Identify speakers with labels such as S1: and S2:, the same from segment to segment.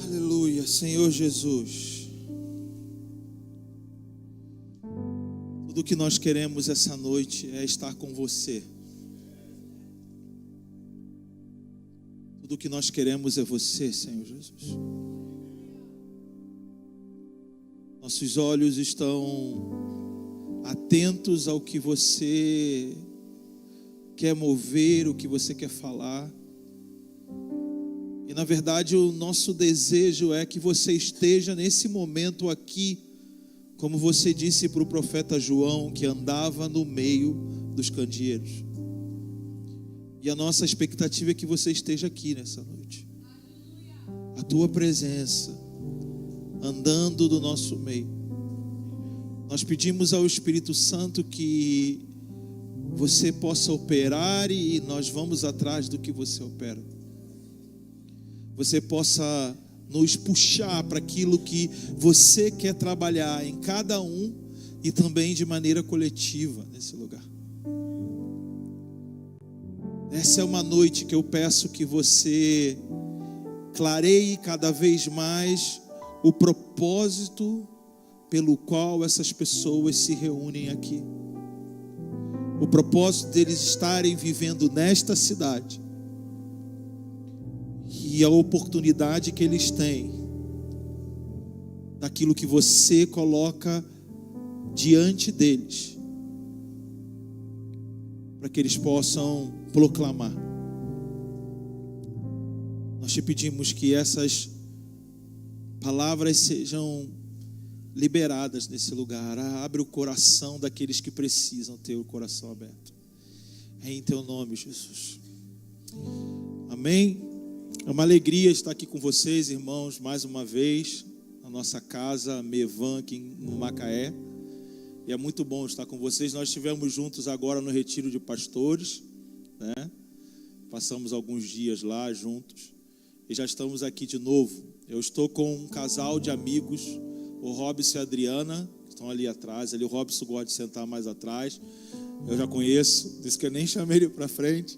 S1: Aleluia, Senhor Jesus. Tudo que nós queremos essa noite é estar com você. Tudo que nós queremos é você, Senhor Jesus. Nossos olhos estão atentos ao que você quer mover, o que você quer falar. E na verdade o nosso desejo é que você esteja nesse momento aqui, como você disse para o profeta João, que andava no meio dos candeeiros. E a nossa expectativa é que você esteja aqui nessa noite. A tua presença, andando do nosso meio. Nós pedimos ao Espírito Santo que você possa operar e nós vamos atrás do que você opera. Você possa nos puxar para aquilo que você quer trabalhar em cada um e também de maneira coletiva nesse lugar. Essa é uma noite que eu peço que você clareie cada vez mais o propósito pelo qual essas pessoas se reúnem aqui. O propósito deles estarem vivendo nesta cidade. E a oportunidade que eles têm daquilo que você coloca diante deles, para que eles possam proclamar. Nós te pedimos que essas palavras sejam liberadas nesse lugar. Abre o coração daqueles que precisam ter o coração aberto. É em teu nome, Jesus. Amém. É uma alegria estar aqui com vocês, irmãos, mais uma vez, na nossa casa Mevan, aqui no Macaé. E é muito bom estar com vocês. Nós estivemos juntos agora no retiro de pastores, né? Passamos alguns dias lá juntos. E já estamos aqui de novo. Eu estou com um casal de amigos, o Robson e a Adriana, que estão ali atrás. Ali o Robson gosta de sentar mais atrás. Eu já conheço, disse que eu nem chamei ele para frente.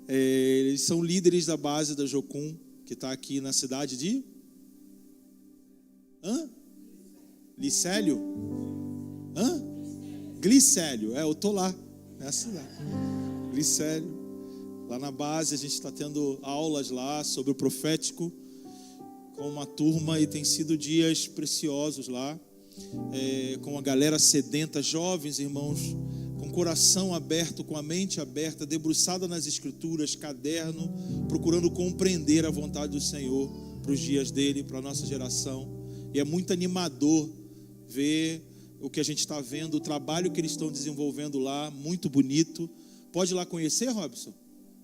S1: Eles são líderes da base da Jocum, que está aqui na cidade de Licélio? Glicélio, eu estou lá nessa cidade. Glicélio, lá na base a gente está tendo aulas lá sobre o profético com uma turma e tem sido dias preciosos lá, com a galera sedenta, jovens irmãos, com o coração aberto, com a mente aberta, debruçada nas escrituras, caderno, procurando compreender a vontade do Senhor para os dias dele, para a nossa geração. E é muito animador ver o que a gente está vendo, o trabalho que eles estão desenvolvendo lá, muito bonito. Pode ir lá conhecer, Robson?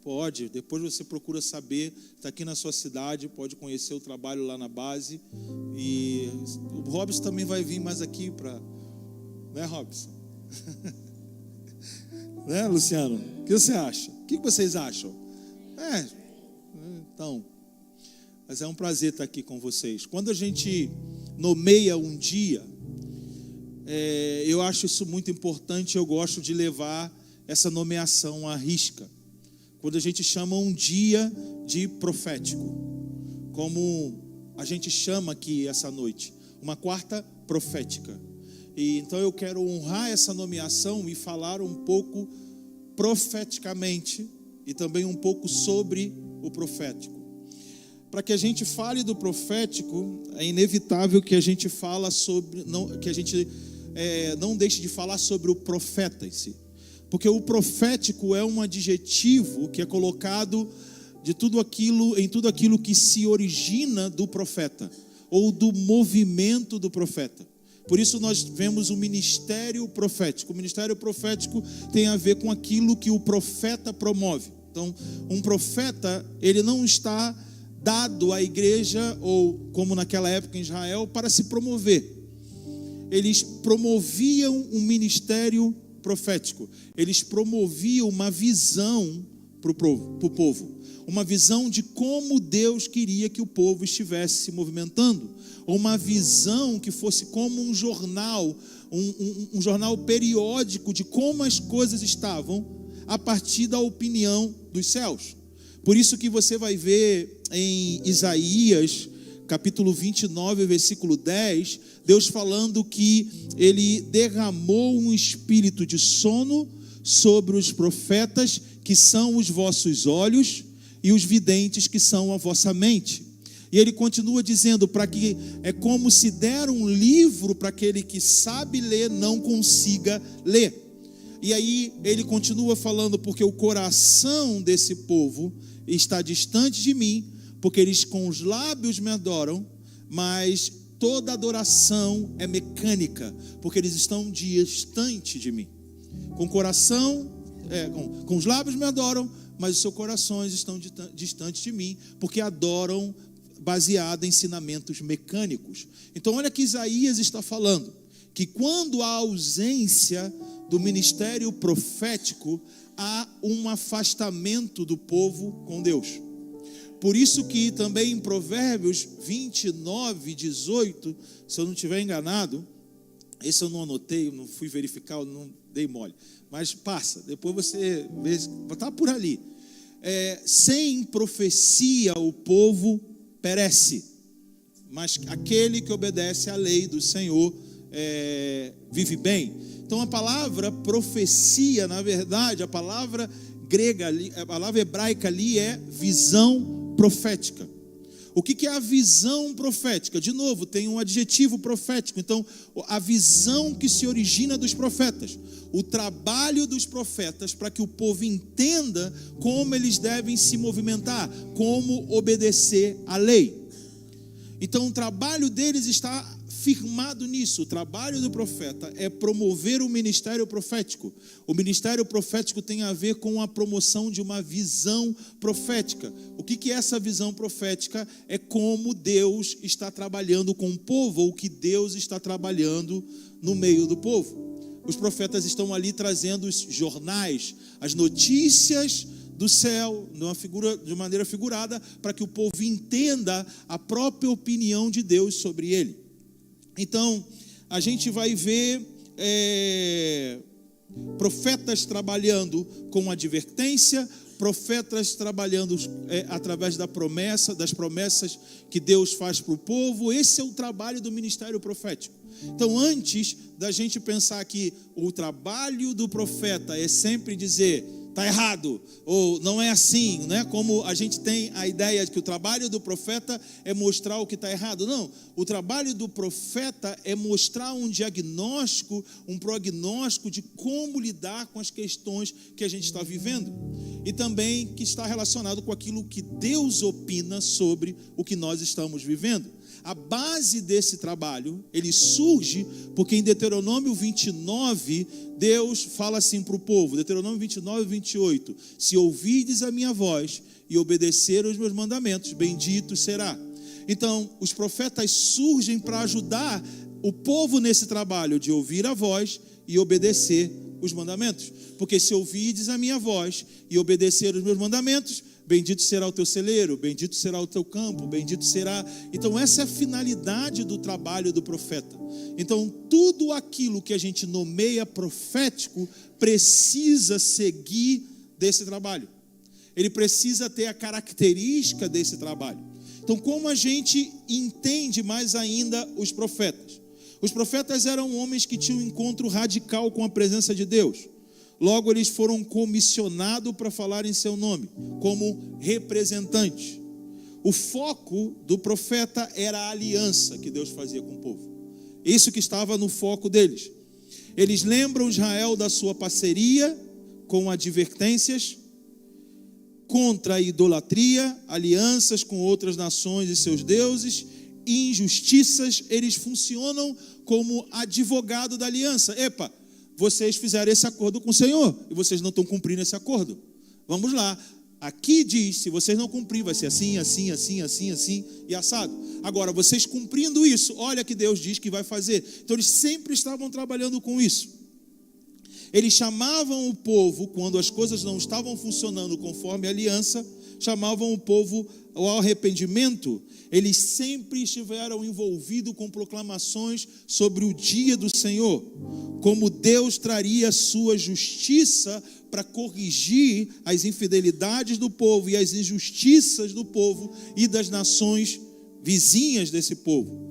S1: Pode, depois você procura saber, está aqui na sua cidade, pode conhecer o trabalho lá na base. E o Robson também vai vir mais aqui para... Né, Robson? Né, Luciano? O que você acha? O que vocês acham? Então, mas é um prazer estar aqui com vocês. Quando a gente nomeia um dia, eu acho isso muito importante, eu gosto de levar essa nomeação à risca. Quando a gente chama um dia de profético, como a gente chama aqui essa noite, uma quarta profética. E então eu quero honrar essa nomeação e falar um pouco profeticamente e também um pouco sobre o profético. Para que a gente fale do profético, é inevitável que a gente não deixe de falar sobre o profeta em si. Porque o profético é um adjetivo que é colocado em tudo aquilo que se origina do profeta, ou do movimento do profeta. Por isso nós vemos o ministério profético. O ministério profético tem a ver com aquilo que o profeta promove. Então, um profeta, ele não está dado à igreja, ou como naquela época em Israel, para se promover. Eles promoviam um ministério profético. Eles promoviam uma visão para o povo. Uma visão de como Deus queria que o povo estivesse se movimentando. Uma visão que fosse como um jornal, um jornal periódico de como as coisas estavam a partir da opinião dos céus. Por isso que você vai ver em Isaías, capítulo 29, versículo 10, Deus falando que Ele derramou um espírito de sono sobre os profetas, que são os vossos olhos, e os videntes, que são a vossa mente. E Ele continua dizendo, para que é como se der um livro para aquele que sabe ler não consiga ler. E aí Ele continua falando, porque o coração desse povo está distante de mim, porque eles com os lábios me adoram, mas toda adoração é mecânica, porque eles estão distante de mim. Com o coração, com os lábios me adoram, mas os seus corações estão distantes de mim, porque adoram baseado em ensinamentos mecânicos. Então olha que Isaías está falando, que quando há ausência do ministério profético, há um afastamento do povo com Deus. Por isso que também em Provérbios 29, 18, se eu não estiver enganado, esse eu não anotei, não fui verificar, eu não dei mole, mas passa, depois você vê, está por ali. Sem profecia o povo perece, mas aquele que obedece à lei do Senhor vive bem. Então a palavra profecia, na verdade, a palavra grega ali, a palavra hebraica ali é visão profética. O que é a visão profética? De novo, tem um adjetivo profético. Então, a visão que se origina dos profetas, o trabalho dos profetas para que o povo entenda como eles devem se movimentar, como obedecer à lei. Então, o trabalho deles está firmado nisso. O trabalho do profeta é promover o ministério profético. O ministério profético tem a ver com a promoção de uma visão profética. O que é essa visão profética? É como Deus está trabalhando com o povo, ou que Deus está trabalhando no meio do povo. Os profetas estão ali trazendo os jornais, as notícias do céu, de maneira figurada, para que o povo entenda a própria opinião de Deus sobre ele. Então, a gente vai ver profetas trabalhando com advertência, profetas trabalhando através das promessas que Deus faz para o povo. Esse é o trabalho do ministério profético. Então, antes da gente pensar que o trabalho do profeta é sempre dizer está errado, ou não é assim, né? Como a gente tem a ideia de que o trabalho do profeta é mostrar o que está errado. Não, o trabalho do profeta é mostrar um diagnóstico, um prognóstico de como lidar com as questões que a gente está vivendo, e também que está relacionado com aquilo que Deus opina sobre o que nós estamos vivendo. A base desse trabalho, ele surge porque em Deuteronômio 29, Deus fala assim para o povo, Deuteronômio 29, 28, se ouvirdes a minha voz e obedecer aos meus mandamentos, bendito será. Então, os profetas surgem para ajudar o povo nesse trabalho de ouvir a voz e obedecer os mandamentos. Porque se ouvirdes a minha voz e obedecer os meus mandamentos, bendito será o teu celeiro, bendito será o teu campo, bendito será. Então essa é a finalidade do trabalho do profeta. Então tudo aquilo que a gente nomeia profético precisa seguir desse trabalho. Ele precisa ter a característica desse trabalho. Então como a gente entende mais ainda os profetas? Os profetas eram homens que tinham um encontro radical com a presença de Deus. Logo, eles foram comissionados para falar em seu nome, como representantes. O foco do profeta era a aliança que Deus fazia com o povo. Isso que estava no foco deles. Eles lembram Israel da sua parceria com advertências contra a idolatria, alianças com outras nações e seus deuses, injustiças. Eles funcionam como advogado da aliança. Epa, vocês fizeram esse acordo com o Senhor e vocês não estão cumprindo esse acordo. Vamos lá. Aqui diz, se vocês não cumprirem, vai ser assim, assim, assim, assim, assim e assado. Agora, vocês cumprindo isso, olha que Deus diz que vai fazer. Então, eles sempre estavam trabalhando com isso. Eles chamavam o povo, quando as coisas não estavam funcionando conforme a aliança, chamavam o povo ao arrependimento. Eles sempre estiveram envolvidos com proclamações sobre o dia do Senhor, como Deus traria a sua justiça para corrigir as infidelidades do povo e as injustiças do povo e das nações vizinhas desse povo.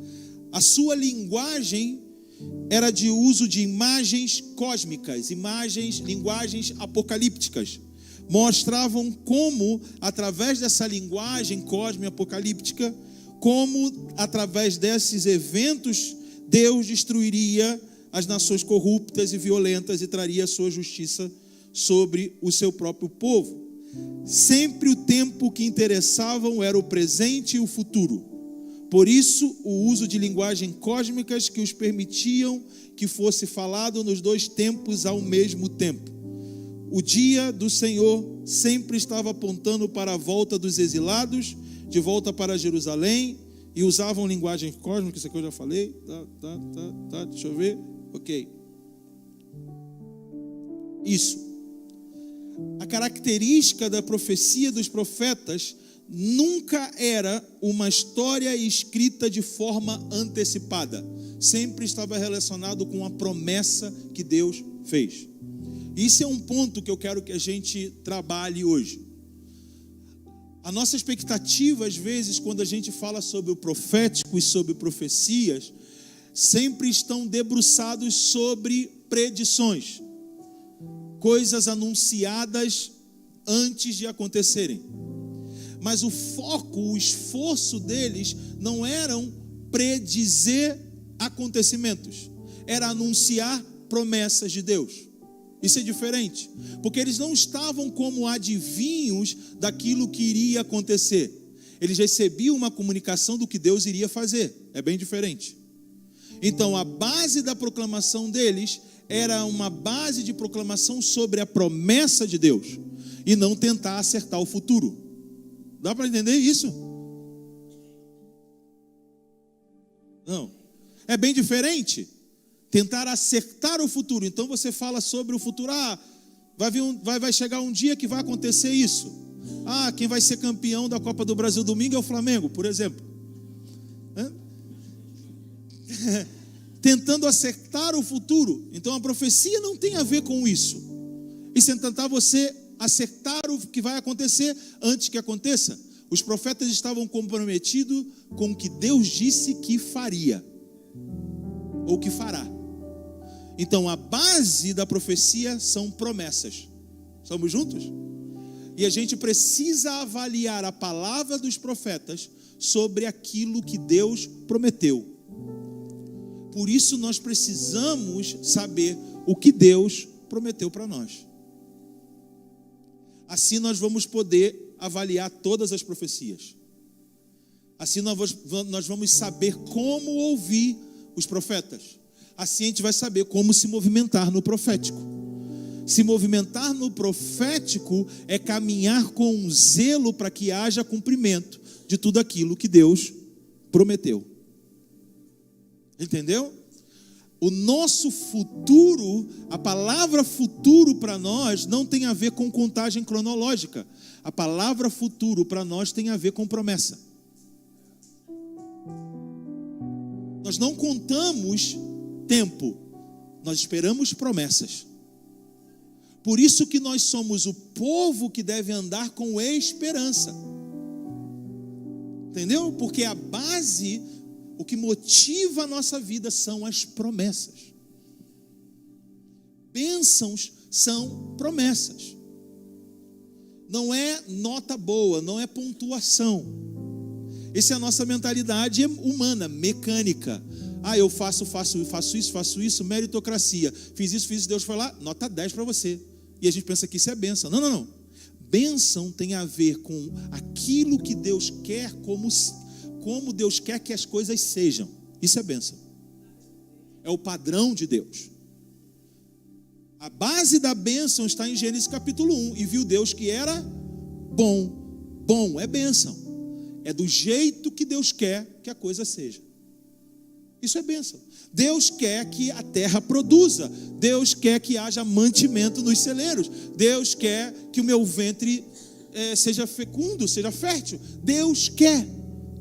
S1: A sua linguagem era de uso de imagens cósmicas, linguagens apocalípticas. Mostravam como, através dessa linguagem cósmica apocalíptica, como, através desses eventos, Deus destruiria as nações corruptas e violentas e traria a sua justiça sobre o seu próprio povo. Sempre o tempo que interessavam era o presente e o futuro. Por isso, o uso de linguagens cósmicas que os permitiam que fosse falado nos dois tempos ao mesmo tempo. O dia do Senhor sempre estava apontando para a volta dos exilados, de volta para Jerusalém, e usavam linguagem cósmica, isso aqui eu já falei, deixa eu ver, ok. Isso. A característica da profecia dos profetas nunca era uma história escrita de forma antecipada. Sempre estava relacionado com a promessa que Deus fez. Isso é um ponto que eu quero que a gente trabalhe hoje. A nossa expectativa, às vezes, quando a gente fala sobre o profético e sobre profecias, sempre estão debruçados sobre predições, coisas anunciadas antes de acontecerem. Mas o foco, o esforço deles não eram predizer acontecimentos, era anunciar promessas de Deus. Isso é diferente, porque eles não estavam como adivinhos daquilo que iria acontecer. Eles recebiam uma comunicação do que Deus iria fazer. É bem diferente. Então, a base da proclamação deles era uma base de proclamação sobre a promessa de Deus e não tentar acertar o futuro. Dá para entender isso? Não. É bem diferente. Tentar acertar o futuro. Então você fala sobre o futuro. Vai chegar um dia que vai acontecer isso. Quem vai ser campeão da Copa do Brasil domingo é o Flamengo, por exemplo. Tentando acertar o futuro. Então a profecia não tem a ver com isso. Isso é tentar você acertar o que vai acontecer antes que aconteça. Os profetas estavam comprometidos com o que Deus disse que faria ou que fará. Então a base da profecia são promessas. Estamos juntos? E a gente precisa avaliar a palavra dos profetas sobre aquilo que Deus prometeu. Por isso nós precisamos saber o que Deus prometeu para nós. Assim nós vamos poder avaliar todas as profecias. Assim nós vamos saber como ouvir os profetas. Assim a gente vai saber como se movimentar no profético. Se movimentar no profético é caminhar com zelo para que haja cumprimento de tudo aquilo que Deus prometeu. Entendeu? O nosso futuro, a palavra futuro para nós não tem a ver com contagem cronológica. A palavra futuro para nós tem a ver com promessa. Nós não contamos tempo, nós esperamos promessas. Por isso que nós somos o povo que deve andar com esperança. Entendeu? Porque a base, o que motiva a nossa vida são as promessas. Bênçãos são promessas. Não é nota boa, não é pontuação. Essa é a nossa mentalidade humana, mecânica. Eu faço isso, meritocracia. Fiz isso, Deus foi lá, nota 10 para você. E a gente pensa que isso é bênção. Não. Bênção tem a ver com aquilo que Deus quer, como Deus quer que as coisas sejam. Isso é bênção. É o padrão de Deus. A base da bênção está em Gênesis capítulo 1. E viu Deus que era bom. Bom é bênção. É do jeito que Deus quer que a coisa seja. Isso é bênção. Deus quer que a terra produza. Deus quer que haja mantimento nos celeiros. Deus quer que o meu ventre seja fecundo, seja fértil. Deus quer.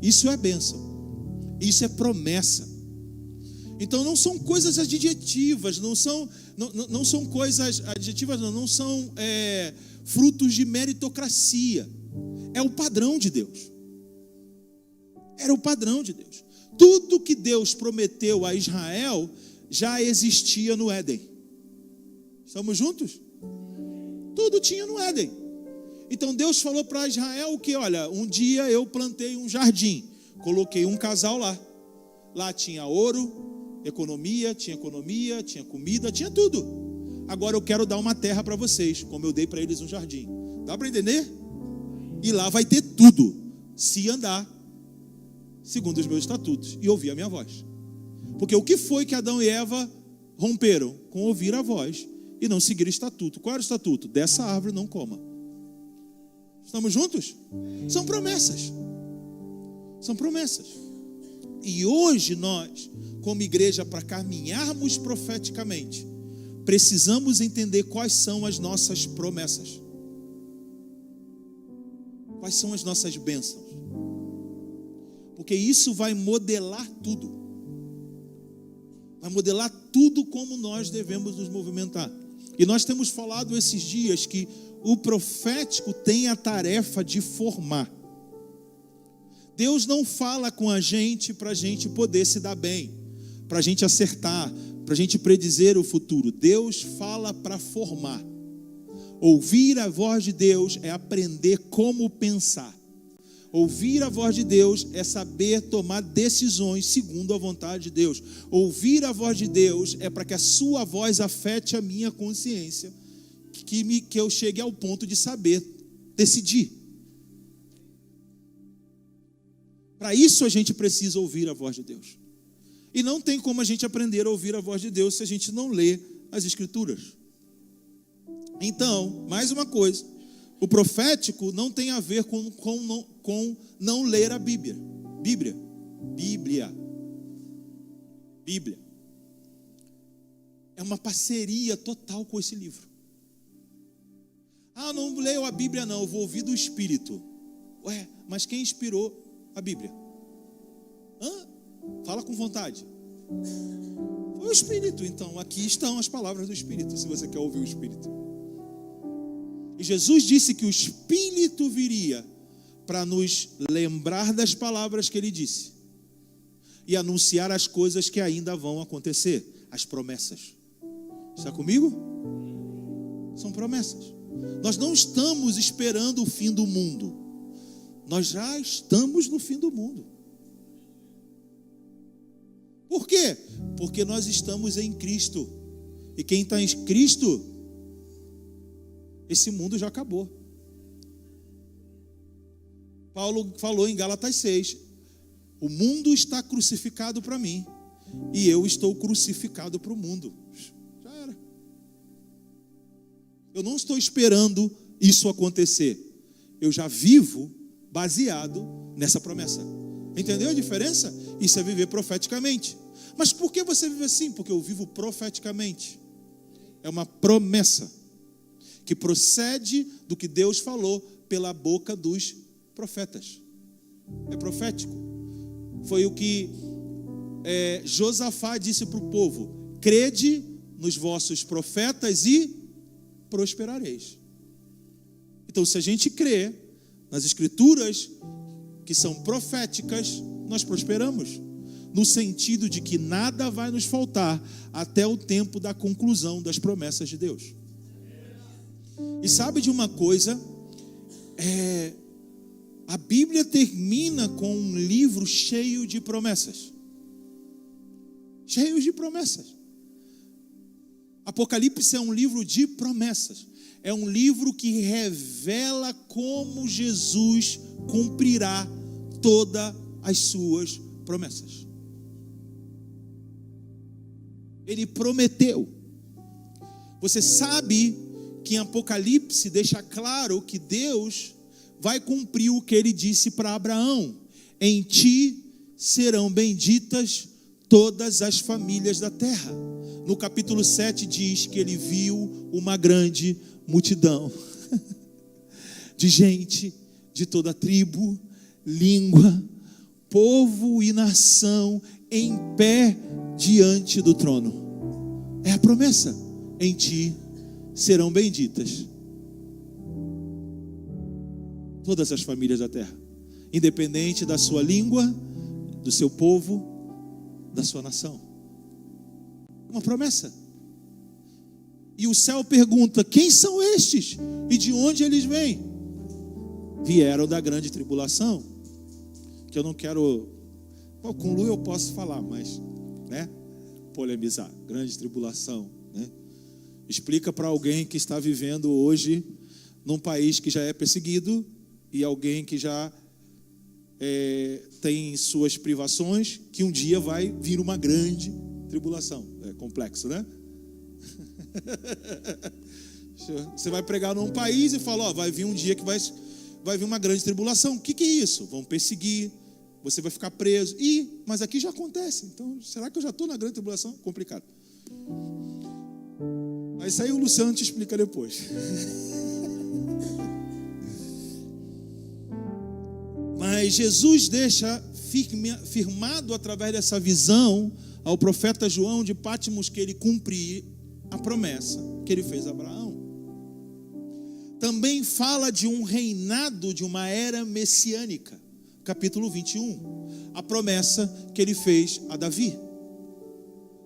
S1: Isso é bênção. Isso é promessa. Então não são coisas adjetivas, não são coisas adjetivas, não são frutos de meritocracia. É o padrão de Deus. Era o padrão de Deus. Tudo que Deus prometeu a Israel já existia no Éden. Estamos juntos? Tudo tinha no Éden. Então Deus falou para Israel que, olha, um dia eu plantei um jardim, coloquei um casal lá. Lá tinha ouro, economia, tinha comida, tinha tudo. Agora eu quero dar uma terra para vocês, como eu dei para eles um jardim. Dá para entender? E lá vai ter tudo, se andar segundo os meus estatutos e ouvir a minha voz. Porque o que foi que Adão e Eva romperam? Com ouvir a voz e não seguir o estatuto. Qual era o estatuto? Dessa árvore não coma. Estamos juntos? São promessas. São promessas. E hoje nós, como igreja, para caminharmos profeticamente, precisamos entender quais são as nossas promessas. Quais são as nossas bênçãos. Porque isso vai modelar tudo. Vai modelar tudo como nós devemos nos movimentar. E nós temos falado esses dias que o profético tem a tarefa de formar. Deus não fala com a gente para a gente poder se dar bem, para a gente acertar, para a gente predizer o futuro. Deus fala para formar. Ouvir a voz de Deus é aprender como pensar. Ouvir a voz de Deus é saber tomar decisões segundo a vontade de Deus. Ouvir a voz de Deus é para que a sua voz afete a minha consciência, que eu chegue ao ponto de saber decidir. Para isso a gente precisa ouvir a voz de Deus. E não tem como a gente aprender a ouvir a voz de Deus se a gente não lê as Escrituras. Então, mais uma coisa, o profético não tem a ver com não ler a Bíblia. Bíblia. É uma parceria total com esse livro. Ah, não leio a Bíblia não, eu vou ouvir do Espírito. Ué, mas quem inspirou a Bíblia? Fala com vontade. Foi o Espírito. Então, aqui estão as palavras do Espírito, se você quer ouvir o Espírito. E Jesus disse que o Espírito viria para nos lembrar das palavras que Ele disse e anunciar as coisas que ainda vão acontecer, as promessas. Está comigo? São promessas. Nós não estamos esperando o fim do mundo. Nós já estamos no fim do mundo. Por quê? Porque nós estamos em Cristo. E quem está em Cristo, esse mundo já acabou. Paulo falou em Gálatas 6: o mundo está crucificado para mim e eu estou crucificado para o mundo. Já era. Eu não estou esperando isso acontecer. Eu já vivo baseado nessa promessa. Entendeu a diferença? Isso é viver profeticamente. Mas por que você vive assim? Porque eu vivo profeticamente. É uma promessa que procede do que Deus falou pela boca dos profetas. É profético. Foi o que Josafá disse para o povo: crede nos vossos profetas e prosperareis. Então, se a gente crê nas Escrituras que são proféticas, nós prosperamos, no sentido de que nada vai nos faltar até o tempo da conclusão das promessas de Deus. E sabe de uma coisa? A Bíblia termina com um livro cheio de promessas. Cheio de promessas. Apocalipse é um livro de promessas. É um livro que revela como Jesus cumprirá todas as suas promessas. Ele prometeu. Você sabe que em Apocalipse deixa claro que Deus vai cumprir o que ele disse para Abraão: em ti serão benditas todas as famílias da terra. No capítulo 7 diz que ele viu uma grande multidão de gente de toda tribo, língua, povo e nação em pé diante do trono. É a promessa: em ti serão benditas todas as famílias da terra, independente da sua língua, do seu povo, da sua nação. Uma promessa. E o céu pergunta: quem são estes? E de onde eles vêm? Vieram da grande tribulação. Que eu não quero... com Lu eu posso falar, mas, polemizar. Grande tribulação, explica para alguém que está vivendo hoje num país que já é perseguido, e alguém que já tem suas privações, que um dia vai vir uma grande tribulação. É complexo, né? Você vai pregar num país e fala: vai vir um dia que vai vir uma grande tribulação. O que é isso? Vão perseguir, você vai ficar preso. Mas aqui já acontece. Então, será que eu já estou na grande tribulação? Complicado. Mas isso aí o Luciano te explica depois. Mas Jesus deixa firmado através dessa visão ao profeta João de Pátimos que ele cumprir a promessa que ele fez a Abraão. Também fala de um reinado, de uma era messiânica. Capítulo 21. A promessa que ele fez a Davi.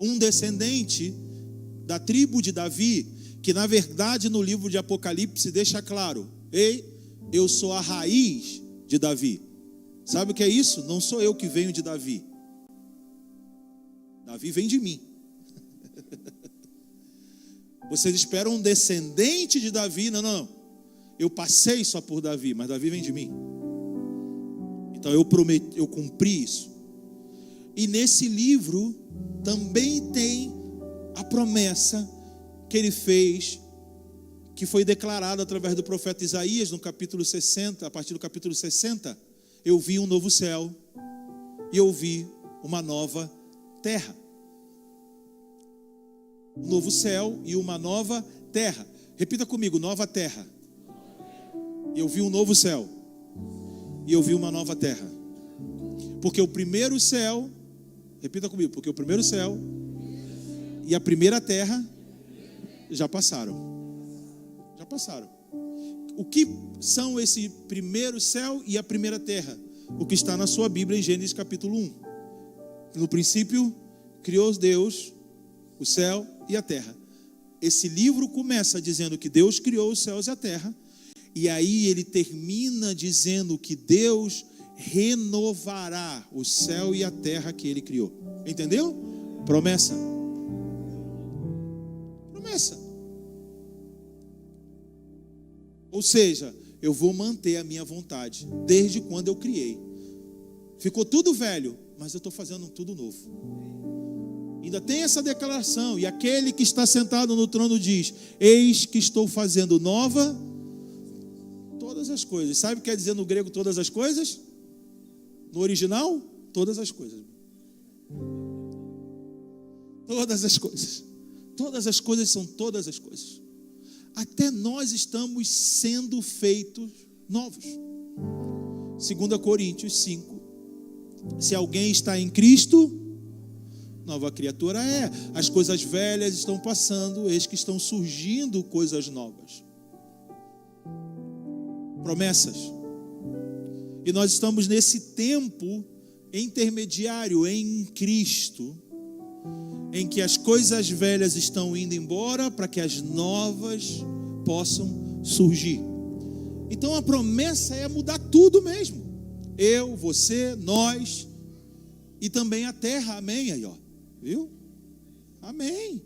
S1: Um descendente da tribo de Davi, que na verdade no livro de Apocalipse deixa claro: ei, eu sou a raiz de Davi. Sabe o que é isso? Não sou eu que venho de Davi. Davi vem de mim. Vocês esperam um descendente de Davi? Não. Eu passei só por Davi, mas Davi vem de mim. Então eu cumpri isso. E nesse livro também tem a promessa que ele fez, que foi declarada através do profeta Isaías no capítulo 60, a partir do capítulo 60. Eu vi um novo céu e eu vi uma nova terra. Um novo céu e uma nova terra. Repita comigo: nova terra. E eu vi um novo céu e eu vi uma nova terra. Porque o primeiro céu, repita comigo, porque o primeiro céu e a primeira terra já passaram. Já passaram. O que são esse primeiro céu e a primeira terra? O que está na sua Bíblia em Gênesis capítulo 1. No princípio, criou Deus o céu e a terra. Esse livro começa dizendo que Deus criou os céus e a terra. E aí ele termina dizendo que Deus renovará o céu e a terra que ele criou. Entendeu? Promessa. Promessa. Ou seja, eu vou manter a minha vontade desde quando eu criei. Ficou tudo velho, mas eu estou fazendo tudo novo. Ainda tem essa declaração: e aquele que está sentado no trono diz: eis que estou fazendo nova todas as coisas. Sabe o que quer dizer no grego todas as coisas? No original, todas as coisas. Todas as coisas. Todas as coisas são todas as coisas. Até nós estamos sendo feitos novos. 2 Coríntios 5. Se alguém está em Cristo, nova criatura é. As coisas velhas estão passando, eis que estão surgindo coisas novas. Promessas. E nós estamos nesse tempo intermediário em Cristo, em que as coisas velhas estão indo embora para que as novas possam surgir. Então a promessa é mudar tudo mesmo. Eu, você, nós e também a terra. Amém aí, ó. Viu? Amém.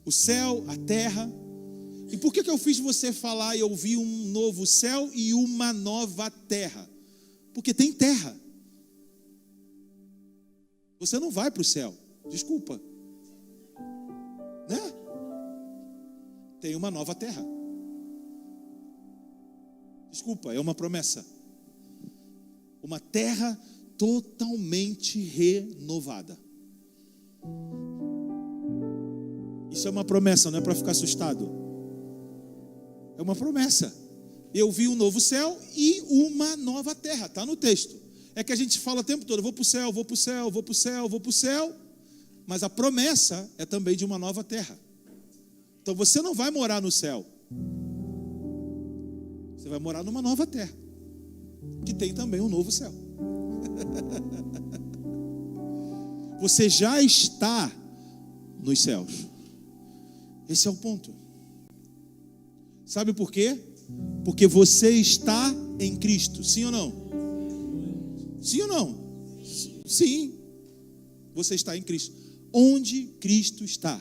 S1: O céu, a terra. E por que eu fiz você falar e eu vi um novo céu e uma nova terra? Porque tem terra. Você não vai para o céu. Desculpa. Né? Tem uma nova terra. Desculpa, é uma promessa. Uma terra totalmente renovada. Isso é uma promessa, não é para ficar assustado. É uma promessa. Eu vi um novo céu e uma nova terra. Está no texto. é que a gente fala o tempo todo: eu vou para o céu, vou para o céu, vou para o céu, vou para o céu. Mas a promessa é também de uma nova terra. Então você não vai morar no céu. Você vai morar numa nova terra, que tem também um novo céu. Você já está nos céus. Esse é o ponto. Sabe por quê? Porque você está em Cristo. Sim ou não? Sim ou não? Sim. Você está em Cristo. Onde Cristo está?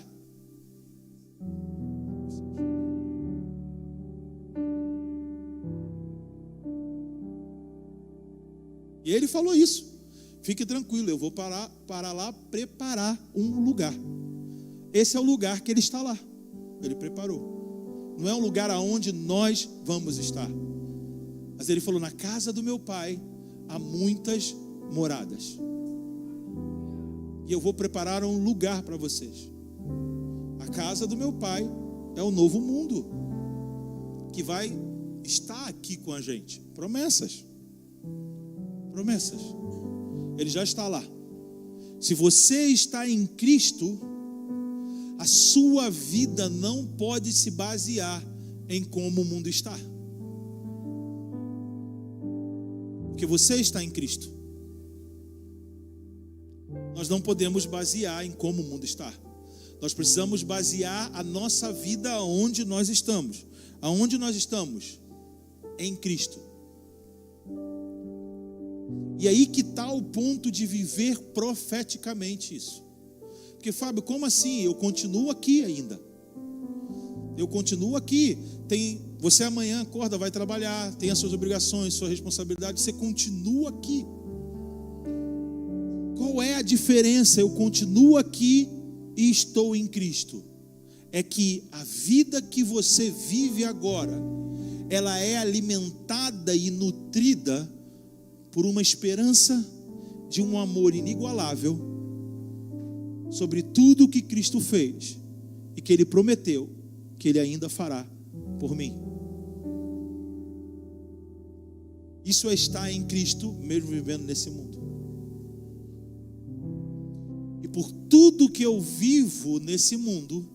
S1: E ele falou isso: fique tranquilo, eu vou para lá preparar um lugar. Esse é o lugar que ele está lá. Ele preparou. Não é um lugar aonde nós vamos estar. Mas ele falou: na casa do meu pai há muitas moradas. E eu vou preparar um lugar para vocês. A casa do meu pai é o novo mundo que vai estar aqui com a gente. Promessas. Promessas. Ele já está lá. Se você está em Cristo, a sua vida não pode se basear em como o mundo está. Porque você está em Cristo. Nós não podemos basear em como o mundo está. Nós precisamos basear a nossa vida onde nós estamos. Aonde nós estamos? Em Cristo. E aí que está o ponto de viver profeticamente isso. Porque, Fábio, como assim? Eu continuo aqui ainda. Eu continuo aqui. Você amanhã acorda, vai trabalhar, tem as suas obrigações, suas responsabilidades. Você continua aqui. Qual é a diferença? Eu continuo aqui e estou em Cristo. É que a vida que você vive agora, ela é alimentada e nutrida por uma esperança de um amor inigualável sobre tudo o que Cristo fez e que Ele prometeu que Ele ainda fará por mim. Isso é estar em Cristo, mesmo vivendo nesse mundo. E por tudo que eu vivo nesse mundo,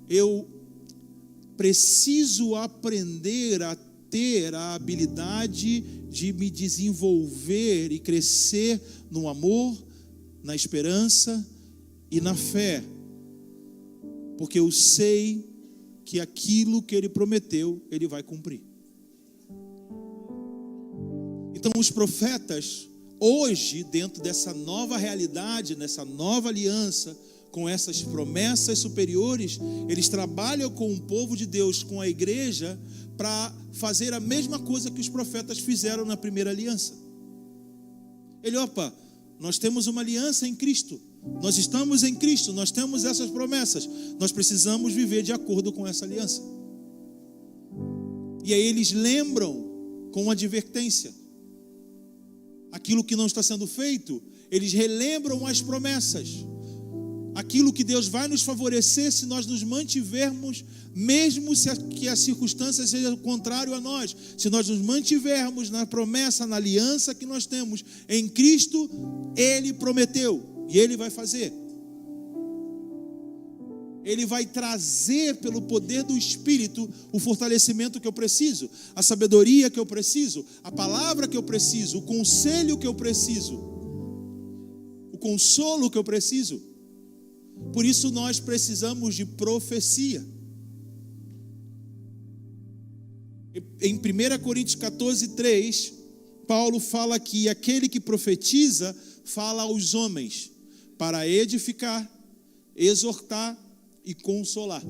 S1: eu preciso aprender a ter a habilidade de me desenvolver e crescer no amor, na esperança e na fé, porque eu sei que aquilo que Ele prometeu, Ele vai cumprir. Então os profetas, hoje, dentro dessa nova realidade, nessa nova aliança, com essas promessas superiores, eles trabalham com o povo de Deus, com a igreja, para fazer a mesma coisa que os profetas fizeram na primeira aliança. Nós temos uma aliança em Cristo, nós estamos em Cristo, nós temos essas promessas, nós precisamos viver de acordo com essa aliança. E aí eles lembram com advertência aquilo que não está sendo feito, eles relembram as promessas, aquilo que Deus vai nos favorecer se nós nos mantivermos, mesmo que a circunstância seja contrário a nós. Se nós nos mantivermos na promessa, na aliança que nós temos em Cristo, Ele prometeu e Ele vai fazer. Ele vai trazer pelo poder do Espírito o fortalecimento que eu preciso, a sabedoria que eu preciso, a palavra que eu preciso, o conselho que eu preciso, o consolo que eu preciso. Por isso nós precisamos de profecia. Em 1 Coríntios 14:3, Paulo fala que aquele que profetiza fala aos homens para edificar, exortar e consolar.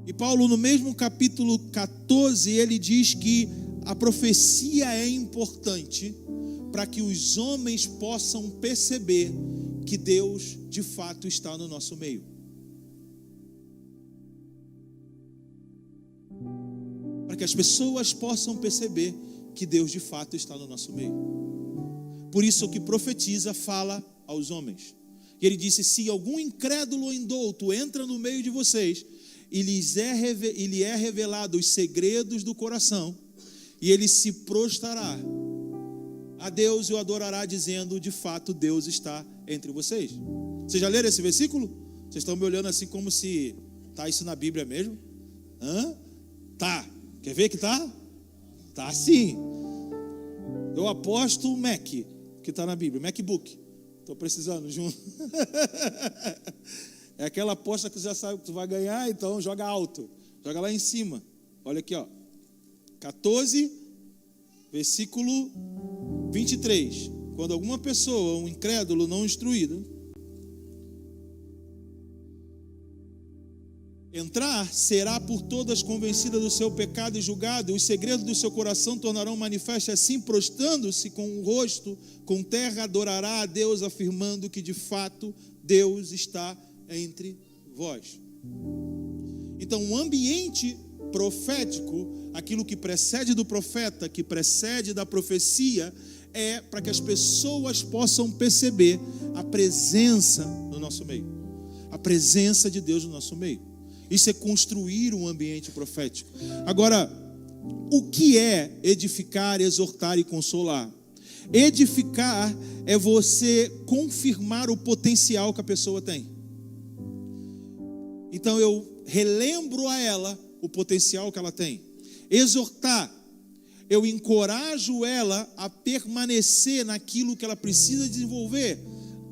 S1: E Paulo, no mesmo capítulo 14, ele diz que a profecia é importante para que os homens possam perceber que Deus de fato está no nosso meio. Para que as pessoas possam perceber que Deus de fato está no nosso meio. Por isso que profetiza fala aos homens. E ele disse: se algum incrédulo ou indouto entra no meio de vocês e lhe é revelado os segredos do coração, e ele se prostrará a Deus e o adorará, dizendo: de fato Deus está entre vocês. Vocês já leram esse versículo? Vocês estão me olhando assim como se está isso na Bíblia mesmo? Tá. Quer ver que tá? Tá sim. Eu aposto o Mac, que está na Bíblia, MacBook. Estou precisando junto. É aquela aposta que você já sabe que tu vai ganhar, então joga alto. Joga lá em cima. Olha aqui, ó. 14, versículo 23. Quando alguma pessoa, um incrédulo não instruído, entrar, será por todas convencida do seu pecado e julgado, e os segredos do seu coração tornarão manifestos, assim, prostrando-se com o rosto, com terra, adorará a Deus, afirmando que de fato Deus está entre vós. Então, o ambiente profético, aquilo que precede do profeta, que precede da profecia, é para que as pessoas possam perceber a presença no nosso meio, a presença de Deus no nosso meio. Isso é construir um ambiente profético. Agora, o que é edificar, exortar e consolar? Edificar é você confirmar o potencial que a pessoa tem. Então eu relembro a ela o potencial que ela tem. Exortar, eu encorajo ela a permanecer naquilo que ela precisa desenvolver,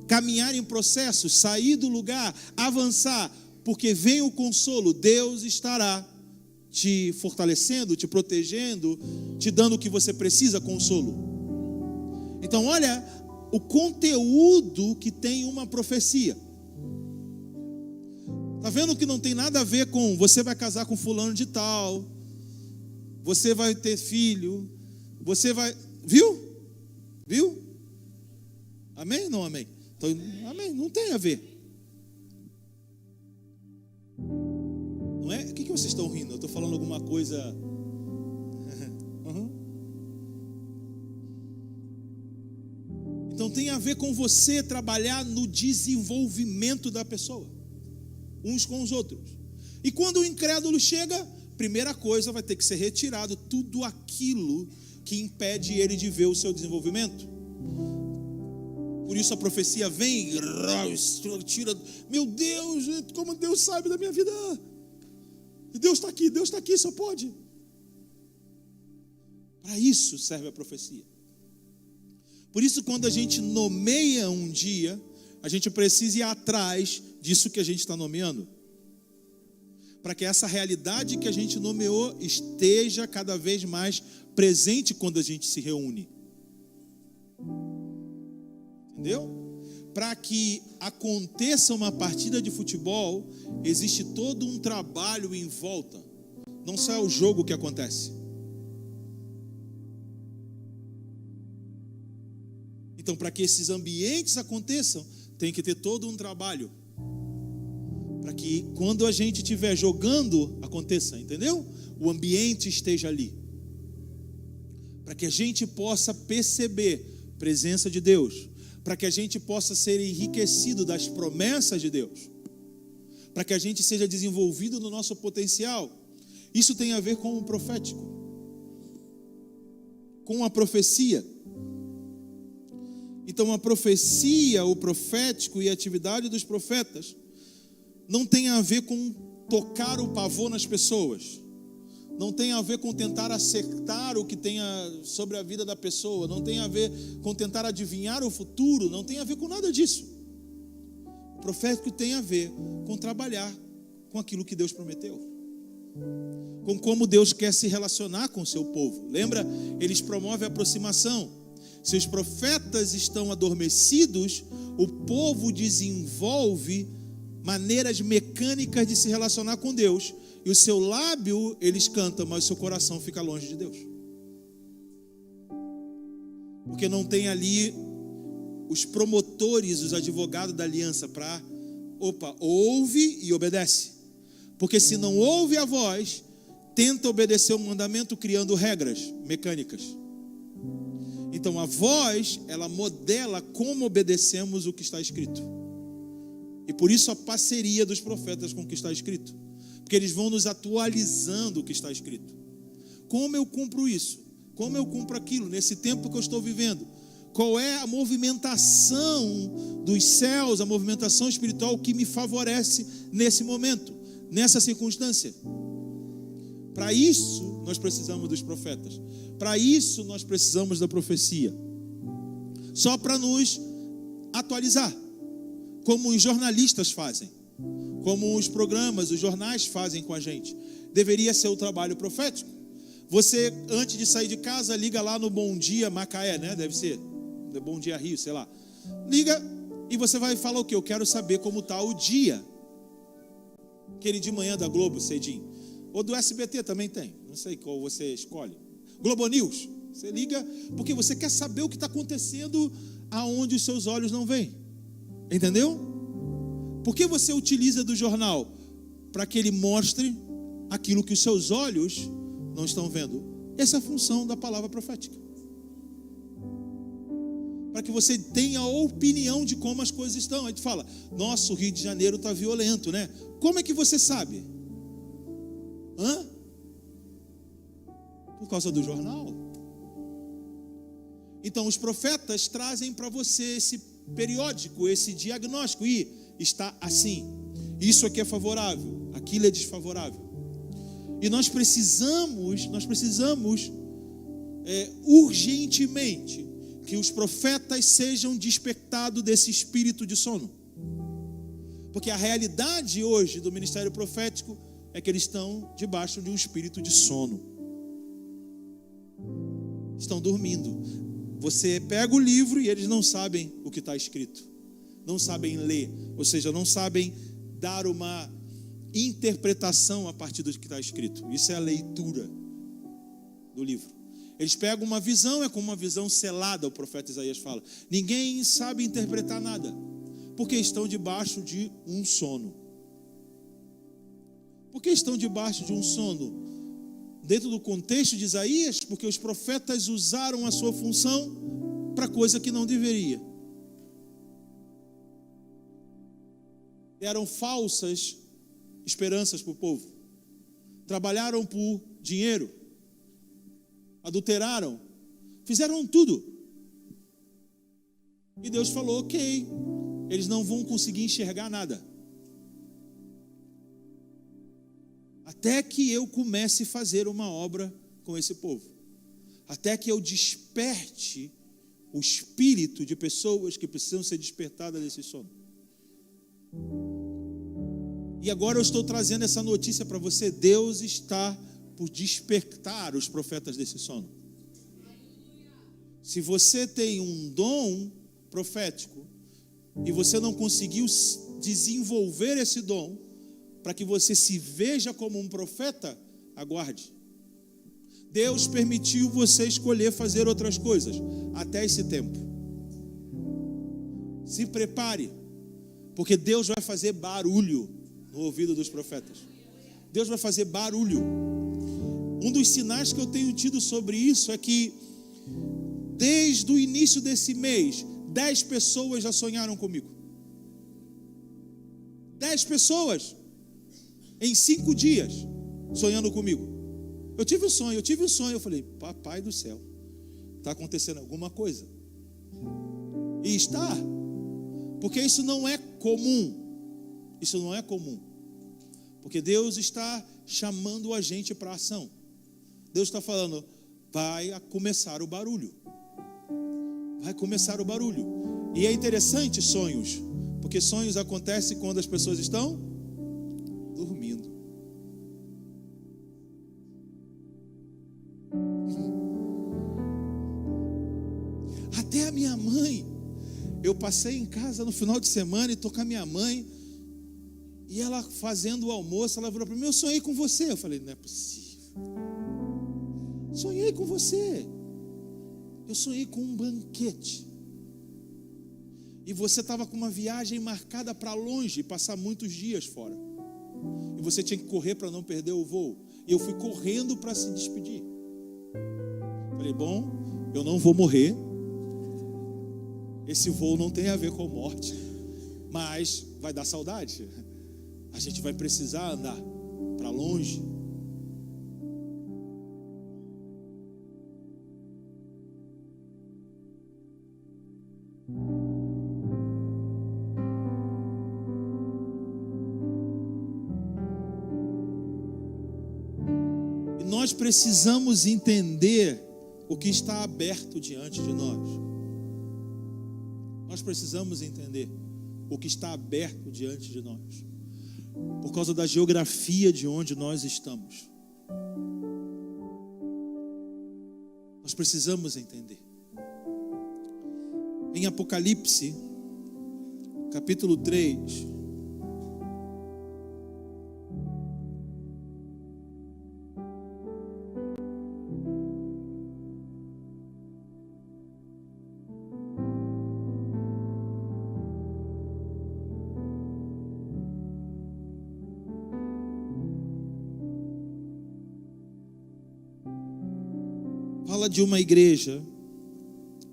S1: caminhar em processos, sair do lugar, avançar, porque vem o consolo. Deus estará te fortalecendo, te protegendo, te dando o que você precisa, consolo. Então olha o conteúdo que tem uma profecia. Está vendo que não tem nada a ver com você vai casar com fulano de tal, você vai ter filho, você vai... Viu? Amém ou não amém? Então, amém, não tem a ver. Não é? O que vocês estão rindo? Eu estou falando alguma coisa... Então tem a ver com você trabalhar no desenvolvimento da pessoa, uns com os outros. E quando o incrédulo chega, primeira coisa, vai ter que ser retirado tudo aquilo que impede ele de ver o seu desenvolvimento. Por isso a profecia vem e tira. Meu Deus, como Deus sabe da minha vida. Deus está aqui, só pode. Para isso serve a profecia. Por isso, quando a gente nomeia um dia, a gente precisa ir atrás disso que a gente está nomeando, para que essa realidade que a gente nomeou esteja cada vez mais presente quando a gente se reúne. Entendeu? Para que aconteça uma partida de futebol, existe todo um trabalho em volta. Não só é o jogo que acontece. Então, para que esses ambientes aconteçam, tem que ter todo um trabalho. Para que quando a gente estiver jogando, aconteça, entendeu? O ambiente esteja ali. Para que a gente possa perceber a presença de Deus. Para que a gente possa ser enriquecido das promessas de Deus. Para que a gente seja desenvolvido no nosso potencial. Isso tem a ver com o profético. Com a profecia. Então a profecia, o profético e a atividade dos profetas não tem a ver com tocar o pavor nas pessoas. Não tem a ver com tentar acertar o que tenha sobre a vida da pessoa. Não tem a ver com tentar adivinhar o futuro. Não tem a ver com nada disso. O profético tem a ver com trabalhar com aquilo que Deus prometeu. Com como Deus quer se relacionar com o seu povo. Lembra? Eles promovem a aproximação. Se os profetas estão adormecidos, o povo desenvolve maneiras mecânicas de se relacionar com Deus. E o seu lábio, eles cantam, mas o seu coração fica longe de Deus. Porque não tem ali os promotores, os advogados da aliança para, ouve e obedece. Porque se não ouve a voz, tenta obedecer o mandamento criando regras mecânicas. Então a voz, ela modela como obedecemos o que está escrito. E por isso a parceria dos profetas com o que está escrito. Porque eles vão nos atualizando o que está escrito. Como eu cumpro isso? Como eu cumpro aquilo nesse tempo que eu estou vivendo? Qual é a movimentação dos céus, a movimentação espiritual que me favorece nesse momento, nessa circunstância? Para isso, nós precisamos dos profetas. Para isso, nós precisamos da profecia. Só para nos atualizar, como os jornalistas fazem, como os programas, os jornais fazem com a gente. Deveria ser o trabalho profético. Você, antes de sair de casa, liga lá no Bom Dia Macaé, né? Deve ser, Bom Dia Rio, sei lá. Liga e você vai falar o quê? Eu quero saber como está o dia. Aquele de manhã da Globo, cedinho. Ou do SBT também tem, não sei qual você escolhe. Globo News, você liga porque você quer saber o que está acontecendo aonde os seus olhos não veem. Entendeu? Por que você utiliza do jornal? Para que ele mostre aquilo que os seus olhos não estão vendo. Essa é a função da palavra profética. Para que você tenha a opinião de como as coisas estão. Aí tu fala, nossa, o Rio de Janeiro está violento, né? Como é que você sabe? Por causa do jornal. Então os profetas trazem para você esse periódico, esse diagnóstico. E está assim. Isso aqui é favorável, aquilo é desfavorável. E nós precisamos urgentemente que os profetas sejam despertados desse espírito de sono. Porque a realidade hoje do ministério profético é que eles estão debaixo de um espírito de sono. Estão dormindo. Você pega o livro e eles não sabem o que está escrito. Não sabem ler. Ou seja, não sabem dar uma interpretação a partir do que está escrito. Isso é a leitura do livro. Eles pegam uma visão, é como uma visão selada, o profeta Isaías fala. Ninguém sabe interpretar nada, porque estão debaixo de um sono. Por que estão debaixo de um sono? Dentro do contexto de Isaías, porque os profetas usaram a sua função para coisa que não deveria. Deram falsas esperanças para o povo. Trabalharam por dinheiro. Adulteraram. Fizeram tudo. E Deus falou, ok, eles não vão conseguir enxergar nada. Até que eu comece a fazer uma obra com esse povo. Até que eu desperte o espírito de pessoas que precisam ser despertadas desse sono. E agora eu estou trazendo essa notícia para você. Deus está por despertar os profetas desse sono. Se você tem um dom profético e você não conseguiu desenvolver esse dom para que você se veja como um profeta, aguarde. Deus permitiu você escolher fazer outras coisas até esse tempo. Se prepare, porque Deus vai fazer barulho no ouvido dos profetas. Deus vai fazer barulho. Um dos sinais que eu tenho tido sobre isso é que desde o início desse mês, 10 pessoas já sonharam comigo. 10 pessoas em 5 dias sonhando comigo. Eu tive um sonho. Eu falei, papai do céu, está acontecendo alguma coisa. E está. Porque isso não é comum. Isso não é comum. Porque Deus está chamando a gente para a ação. Deus está falando, vai começar o barulho. Vai começar o barulho. E é interessante sonhos, porque sonhos acontecem quando as pessoas estão dormindo. Até a minha mãe, eu passei em casa no final de semana e estou com a minha mãe, e ela fazendo o almoço, ela falou para mim, eu sonhei com você. Eu falei, não é possível. Sonhei com você. Eu sonhei com um banquete. E você estava com uma viagem marcada para longe, passar muitos dias fora. E você tinha que correr para não perder o voo. E eu fui correndo para se despedir. Falei, bom, eu não vou morrer. Esse voo não tem a ver com morte, mas vai dar saudade. A gente vai precisar andar para longe. nós precisamos entender o que está aberto diante de nós. Nós precisamos entender o que está aberto diante de nós, por causa da geografia de onde nós estamos. Nós precisamos entender. Em Apocalipse, capítulo 3, fala de uma igreja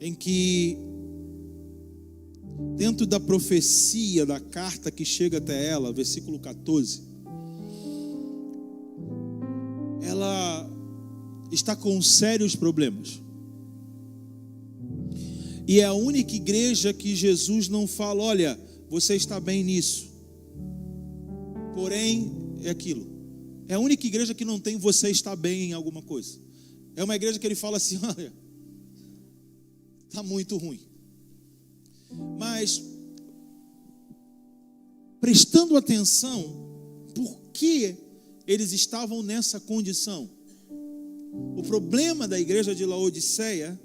S1: em que, dentro da profecia da carta que chega até ela, versículo 14, ela está com sérios problemas. E é a única igreja que Jesus não fala: olha, você está bem nisso, porém é aquilo. É a única igreja que não tem você está bem em alguma coisa. É uma igreja que ele fala assim: olha, está muito ruim. Mas, prestando atenção, por que eles estavam nessa condição? O problema da igreja de Laodiceia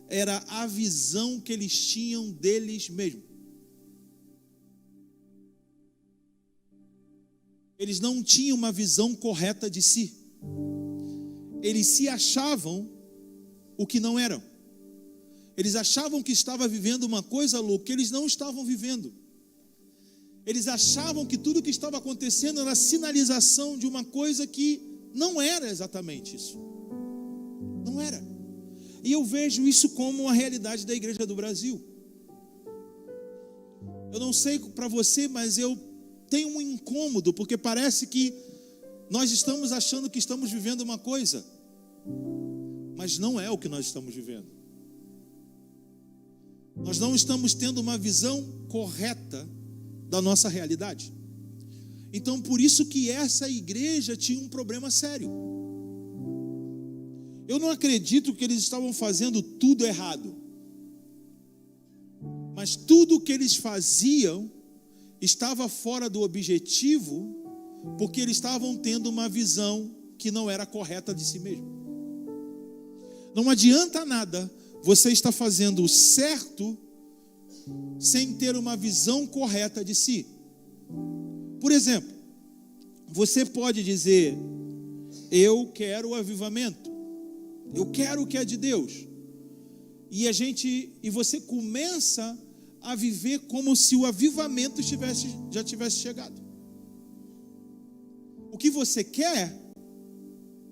S1: era a visão que eles tinham deles mesmos. Eles não tinham uma visão correta de si. Eles se achavam o que não eram. Eles achavam que estavam vivendo uma coisa louca que eles não estavam vivendo. Eles achavam que tudo o que estava acontecendo era sinalização de uma coisa que não era exatamente isso. Não era. E eu vejo isso como a realidade da igreja do Brasil. Eu não sei para você, mas eu tenho um incômodo, porque parece que nós estamos achando que estamos vivendo uma coisa, mas não é o que nós estamos vivendo. Nós não estamos tendo uma visão correta da nossa realidade. Então, por isso que essa igreja tinha um problema sério. Eu não acredito que eles estavam fazendo tudo errado, mas tudo o que eles faziam estava fora do objetivo, porque eles estavam tendo uma visão que não era correta de si mesmo. Não adianta nada você estar fazendo o certo sem ter uma visão correta de si. Por exemplo, você pode dizer: eu quero o avivamento, eu quero o que é de Deus. E você começa a viver como se o avivamento já tivesse chegado. O que você quer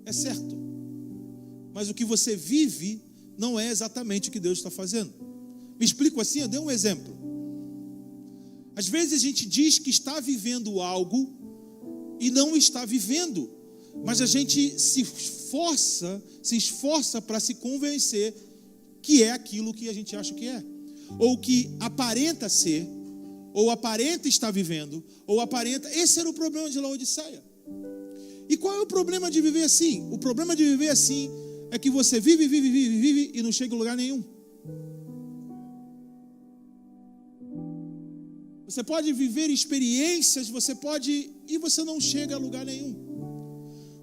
S1: é certo, mas o que você vive não é exatamente o que Deus está fazendo. Me explico assim, eu dei um exemplo. Às vezes a gente diz que está vivendo algo e não está vivendo, mas a gente se esforça para se convencer que é aquilo que a gente acha que é, ou que aparenta ser, ou aparenta estar vivendo, ou aparenta. Esse era o problema de Laodiceia. E qual é o problema de viver assim? O problema de viver assim é que você vive e não chega a lugar nenhum. Você pode viver experiências, e você não chega a lugar nenhum.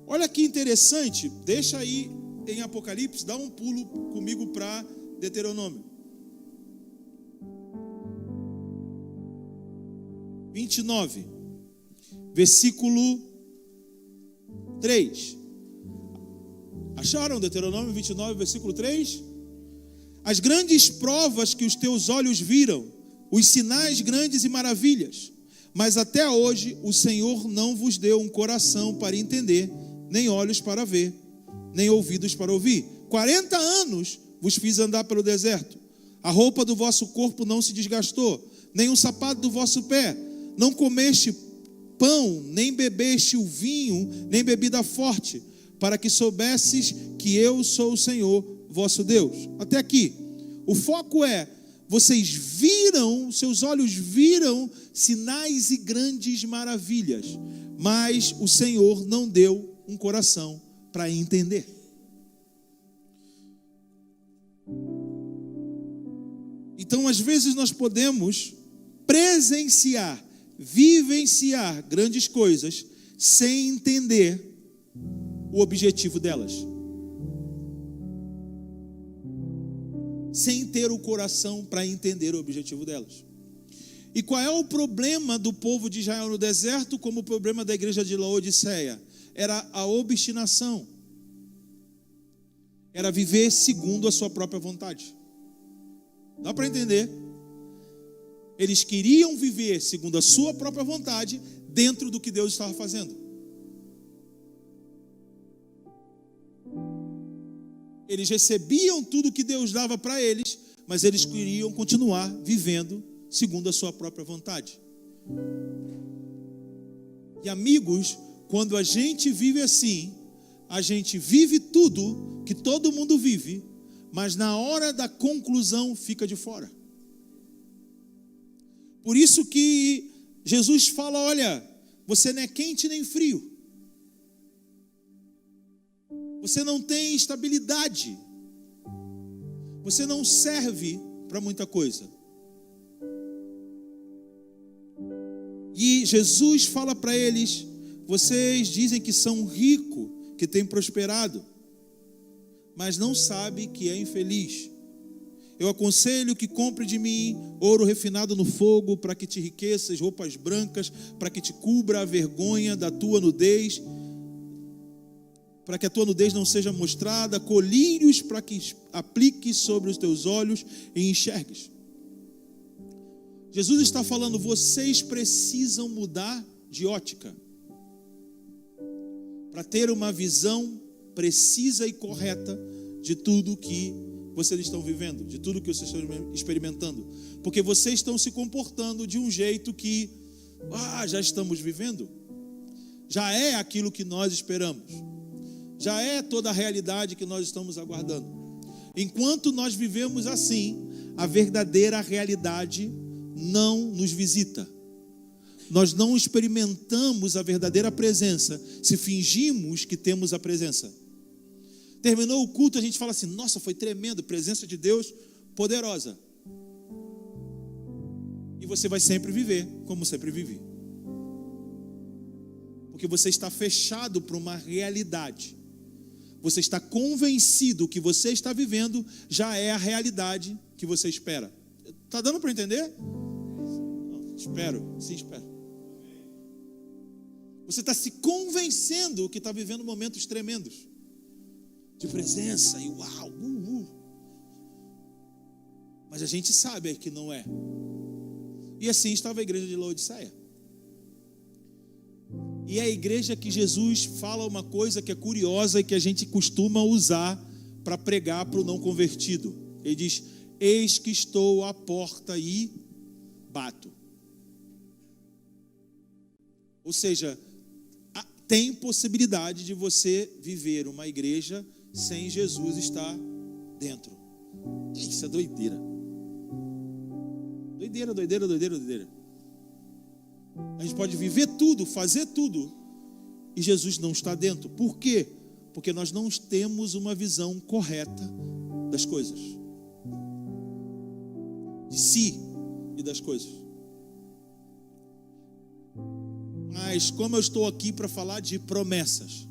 S1: Olha que interessante, deixa aí em Apocalipse, dá um pulo comigo para Deuteronômio 29, versículo 3. Acharam Deuteronômio 29, versículo 3? As grandes provas que os teus olhos viram, os sinais grandes e maravilhas, mas até hoje o Senhor não vos deu um coração para entender, nem olhos para ver, nem ouvidos para ouvir. 40 anos vos fiz andar pelo deserto. A roupa do vosso corpo não se desgastou, nem o sapato do vosso pé. Não comeste pão, nem bebeste o vinho, nem bebida forte, para que soubesses que eu sou o Senhor vosso Deus. Até aqui. O foco é: vocês viram, seus olhos viram sinais e grandes maravilhas, mas o Senhor não deu um coração para entender. Então, às vezes, nós podemos presenciar, vivenciar grandes coisas sem entender o objetivo delas. Sem ter o coração para entender o objetivo delas. E qual é o problema do povo de Israel no deserto, como o problema da igreja de Laodiceia? Era a obstinação. Era viver segundo a sua própria vontade. Dá para entender? Eles queriam viver segundo a sua própria vontade, dentro do que Deus estava fazendo. Eles recebiam tudo que Deus dava para eles, mas eles queriam continuar vivendo segundo a sua própria vontade. E amigos, quando a gente vive assim, a gente vive tudo que todo mundo vive, mas na hora da conclusão fica de fora. Por isso que Jesus fala, olha, você não é quente nem frio. Você não tem estabilidade. Você não serve para muita coisa. E Jesus fala para eles, vocês dizem que são ricos, que têm prosperado, mas não sabem que é infeliz. Eu aconselho que compre de mim ouro refinado no fogo, para que te enriqueças, roupas brancas, para que te cubra a vergonha da tua nudez, para que a tua nudez não seja mostrada, colírios para que apliques sobre os teus olhos e enxergues. Jesus está falando, vocês precisam mudar de ótica, para ter uma visão precisa e correta de tudo que vocês estão vivendo, de tudo que vocês estão experimentando, porque vocês estão se comportando de um jeito que, já estamos vivendo, já é aquilo que nós esperamos, já é toda a realidade que nós estamos aguardando. Enquanto nós vivemos assim, a verdadeira realidade não nos visita. Nós não experimentamos a verdadeira presença se fingimos que temos a presença. Terminou o culto, a gente fala assim, nossa, foi tremendo, presença de Deus poderosa. E você vai sempre viver como sempre vivi. Porque você está fechado para uma realidade. Você está convencido que você está vivendo já é a realidade que você espera. Está dando para entender? Não, espero, sim, espero. Você está se convencendo que está vivendo momentos tremendos de presença e uau, Mas a gente sabe que não é. E assim estava a igreja de Laodiceia. E é a igreja que Jesus fala uma coisa que é curiosa e que a gente costuma usar para pregar para o não convertido. Ele diz, eis que estou à porta e bato. Ou seja, tem possibilidade de você viver uma igreja sem Jesus estar dentro. Isso é doideira. Doideira. A gente pode viver tudo, fazer tudo, e Jesus não está dentro. Por quê? Porque nós não temos uma visão correta das coisas. De si e das coisas. Mas como eu estou aqui para falar de promessas,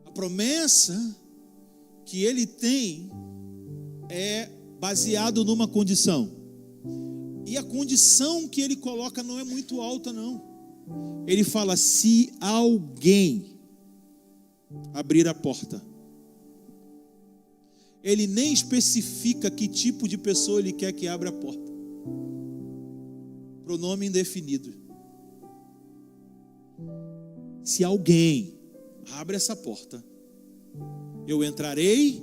S1: a promessa que ele tem é baseado numa condição. E a condição que ele coloca não é muito alta, não. Ele fala, se alguém abrir a porta. Ele nem especifica que tipo de pessoa ele quer que abra a porta. Pronome indefinido. Se alguém abre essa porta, eu entrarei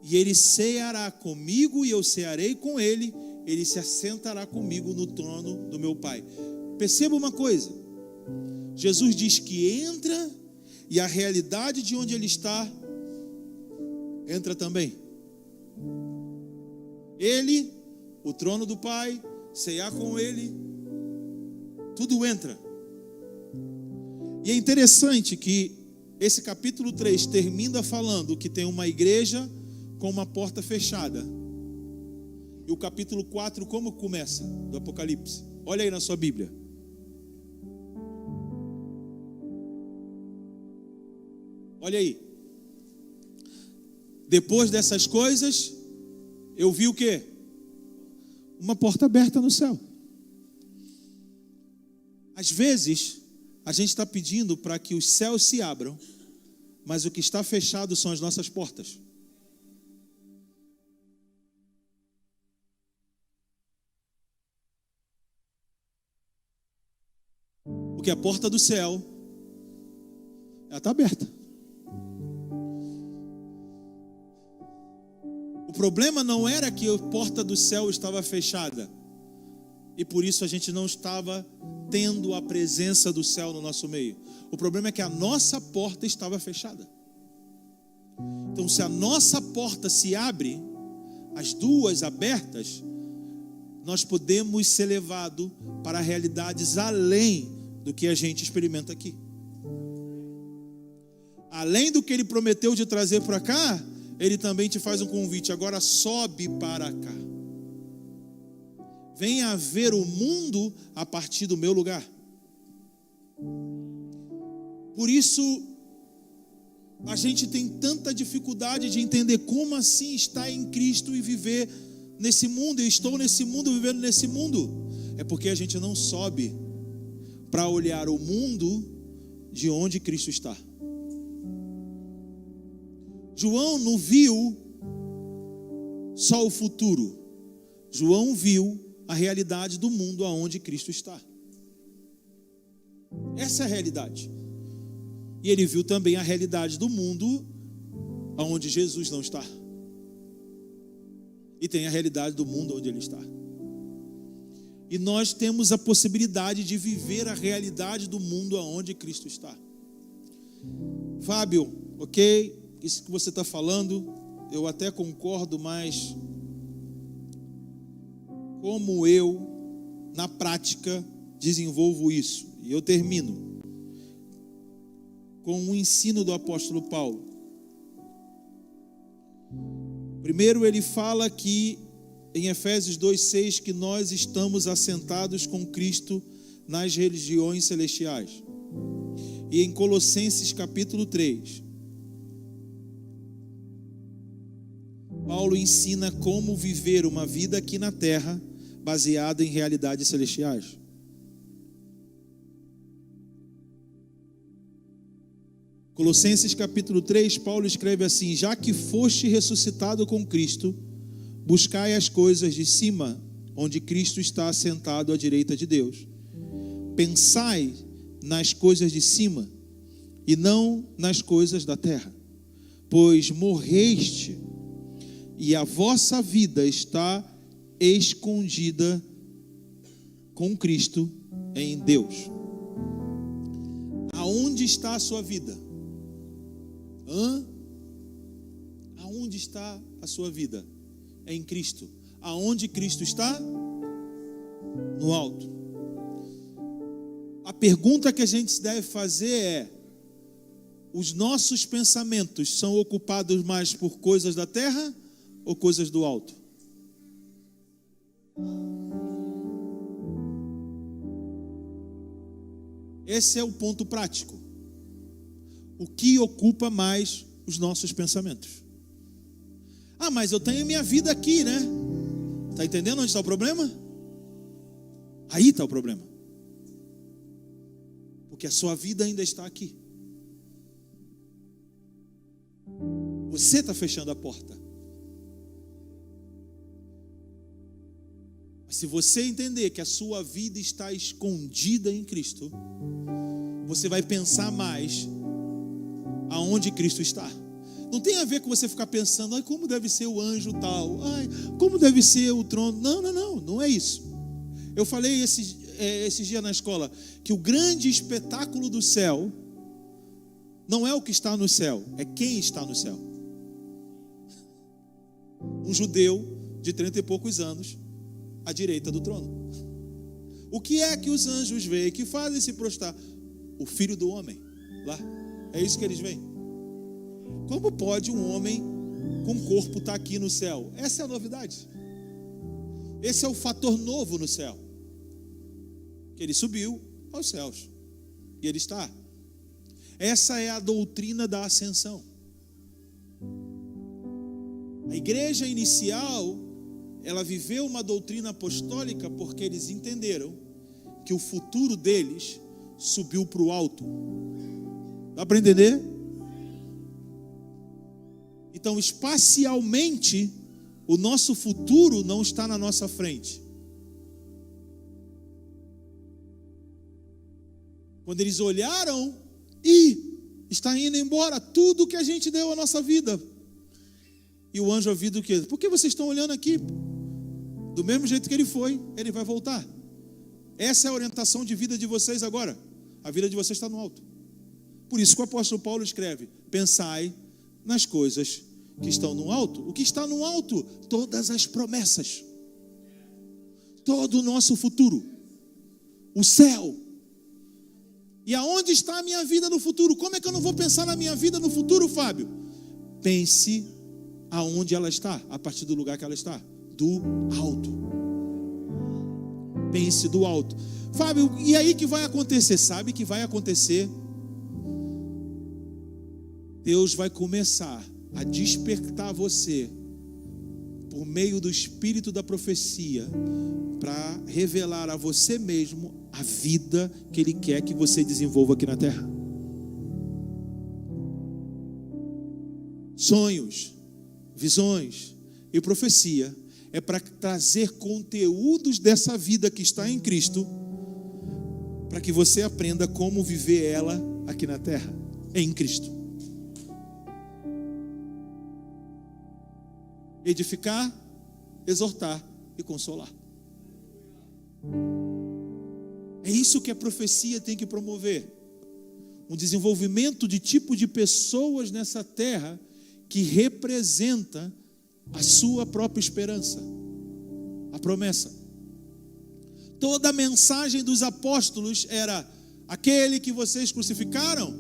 S1: e ele ceará comigo e eu cearei com ele. Ele se assentará comigo no trono do meu Pai. Perceba uma coisa. Jesus diz que entra e a realidade de onde ele está entra também. Ele, o trono do Pai, cear com ele, tudo entra. E é interessante que esse capítulo 3 termina falando que tem uma igreja com uma porta fechada. E o capítulo 4 como começa? Do Apocalipse. Olha aí na sua Bíblia. Olha aí. Depois dessas coisas, eu vi o quê? Uma porta aberta no céu. Às vezes, a gente está pedindo para que os céus se abram, mas o que está fechado são as nossas portas. Porque a porta do céu, ela está aberta. O problema não era que a porta do céu estava fechada, e por isso a gente não estava tendo a presença do céu no nosso meio. O problema é que a nossa porta estava fechada. Então, se a nossa porta se abre, as duas abertas, nós podemos ser levados para realidades além do que a gente experimenta aqui. Além do que Ele prometeu de trazer para cá, Ele também te faz um convite. Agora sobe para cá. Venha ver o mundo a partir do meu lugar. Por isso, a gente tem tanta dificuldade de entender como assim estar em Cristo e viver nesse mundo. Eu estou nesse mundo, vivendo nesse mundo. É porque a gente não sobe para olhar o mundo de onde Cristo está. João não viu só o futuro. João viu a realidade do mundo aonde Cristo está. Essa é a realidade. E ele viu também a realidade do mundo aonde Jesus não está. E tem a realidade do mundo onde Ele está. E nós temos a possibilidade de viver a realidade do mundo aonde Cristo está. Fábio, ok, isso que você está falando, eu até concordo, mas como eu, na prática, desenvolvo isso? E eu termino com o ensino do apóstolo Paulo. Primeiro ele fala que em Efésios 2:6 que nós estamos assentados com Cristo nas regiões celestiais. E em Colossenses capítulo 3, Paulo ensina como viver uma vida aqui na terra baseada em realidades celestiais. Colossenses capítulo 3, Paulo escreve assim: já que foste ressuscitado com Cristo, buscai as coisas de cima, onde Cristo está assentado à direita de Deus. Pensai nas coisas de cima, e não nas coisas da terra, pois morreste, e a vossa vida está escondida com Cristo em Deus. Aonde está a sua vida? Aonde está a sua vida? É em Cristo. Aonde Cristo está? No alto. A pergunta que a gente deve fazer é: os nossos pensamentos são ocupados mais por coisas da terra ou coisas do alto? Esse é o ponto prático. O que ocupa mais os nossos pensamentos? Ah, mas eu tenho minha vida aqui, né? Está entendendo onde está o problema? Aí está o problema. Porque a sua vida ainda está aqui. Você está fechando a porta. Mas se você entender que a sua vida está escondida em Cristo, você vai pensar mais aonde Cristo está. Não tem a ver com você ficar pensando: ai, como deve ser o anjo tal, ai, como deve ser o trono. Não é isso. Eu falei esses dias na escola que o grande espetáculo do céu não é o que está no céu, é quem está no céu. Um judeu de 30 e poucos anos à direita do trono. O que é que os anjos veem, que fazem se prostrar? o Filho do Homem, lá. É isso que eles veem. Como pode um homem com corpo estar aqui no céu? Essa é a novidade. Esse é o fator novo no céu. Que ele subiu aos céus. E ele está. Essa é a doutrina da ascensão. A igreja inicial, ela viveu uma doutrina apostólica porque eles entenderam que o futuro deles subiu para o alto. Dá para entender? Então, espacialmente, o nosso futuro não está na nossa frente. Quando eles olharam, está indo embora tudo que a gente deu à nossa vida. E o anjo ouviu o quê? Por que vocês estão olhando aqui? Do mesmo jeito que ele foi, ele vai voltar. Essa é a orientação de vida de vocês agora. A vida de vocês está no alto. Por isso que o apóstolo Paulo escreve: pensai nas coisas que estão no alto. O que está no alto? Todas as promessas. Todo o nosso futuro. O céu. E aonde está a minha vida no futuro? Como é que eu não vou pensar na minha vida no futuro, Fábio? Pense aonde ela está, a partir do lugar que ela está. Do alto. Pense do alto. Fábio, e aí que vai acontecer? Sabe que vai acontecer? Deus vai começar a despertar você por meio do espírito da profecia para revelar a você mesmo a vida que Ele quer que você desenvolva aqui na terra. Sonhos, visões e profecia é para trazer conteúdos dessa vida que está em Cristo, para que você aprenda como viver ela aqui na terra, em Cristo. Edificar, exortar e consolar. É isso que a profecia tem que promover. Um desenvolvimento de tipo de pessoas nessa terra que representa a sua própria esperança, a promessa. Toda a mensagem dos apóstolos era: aquele que vocês crucificaram,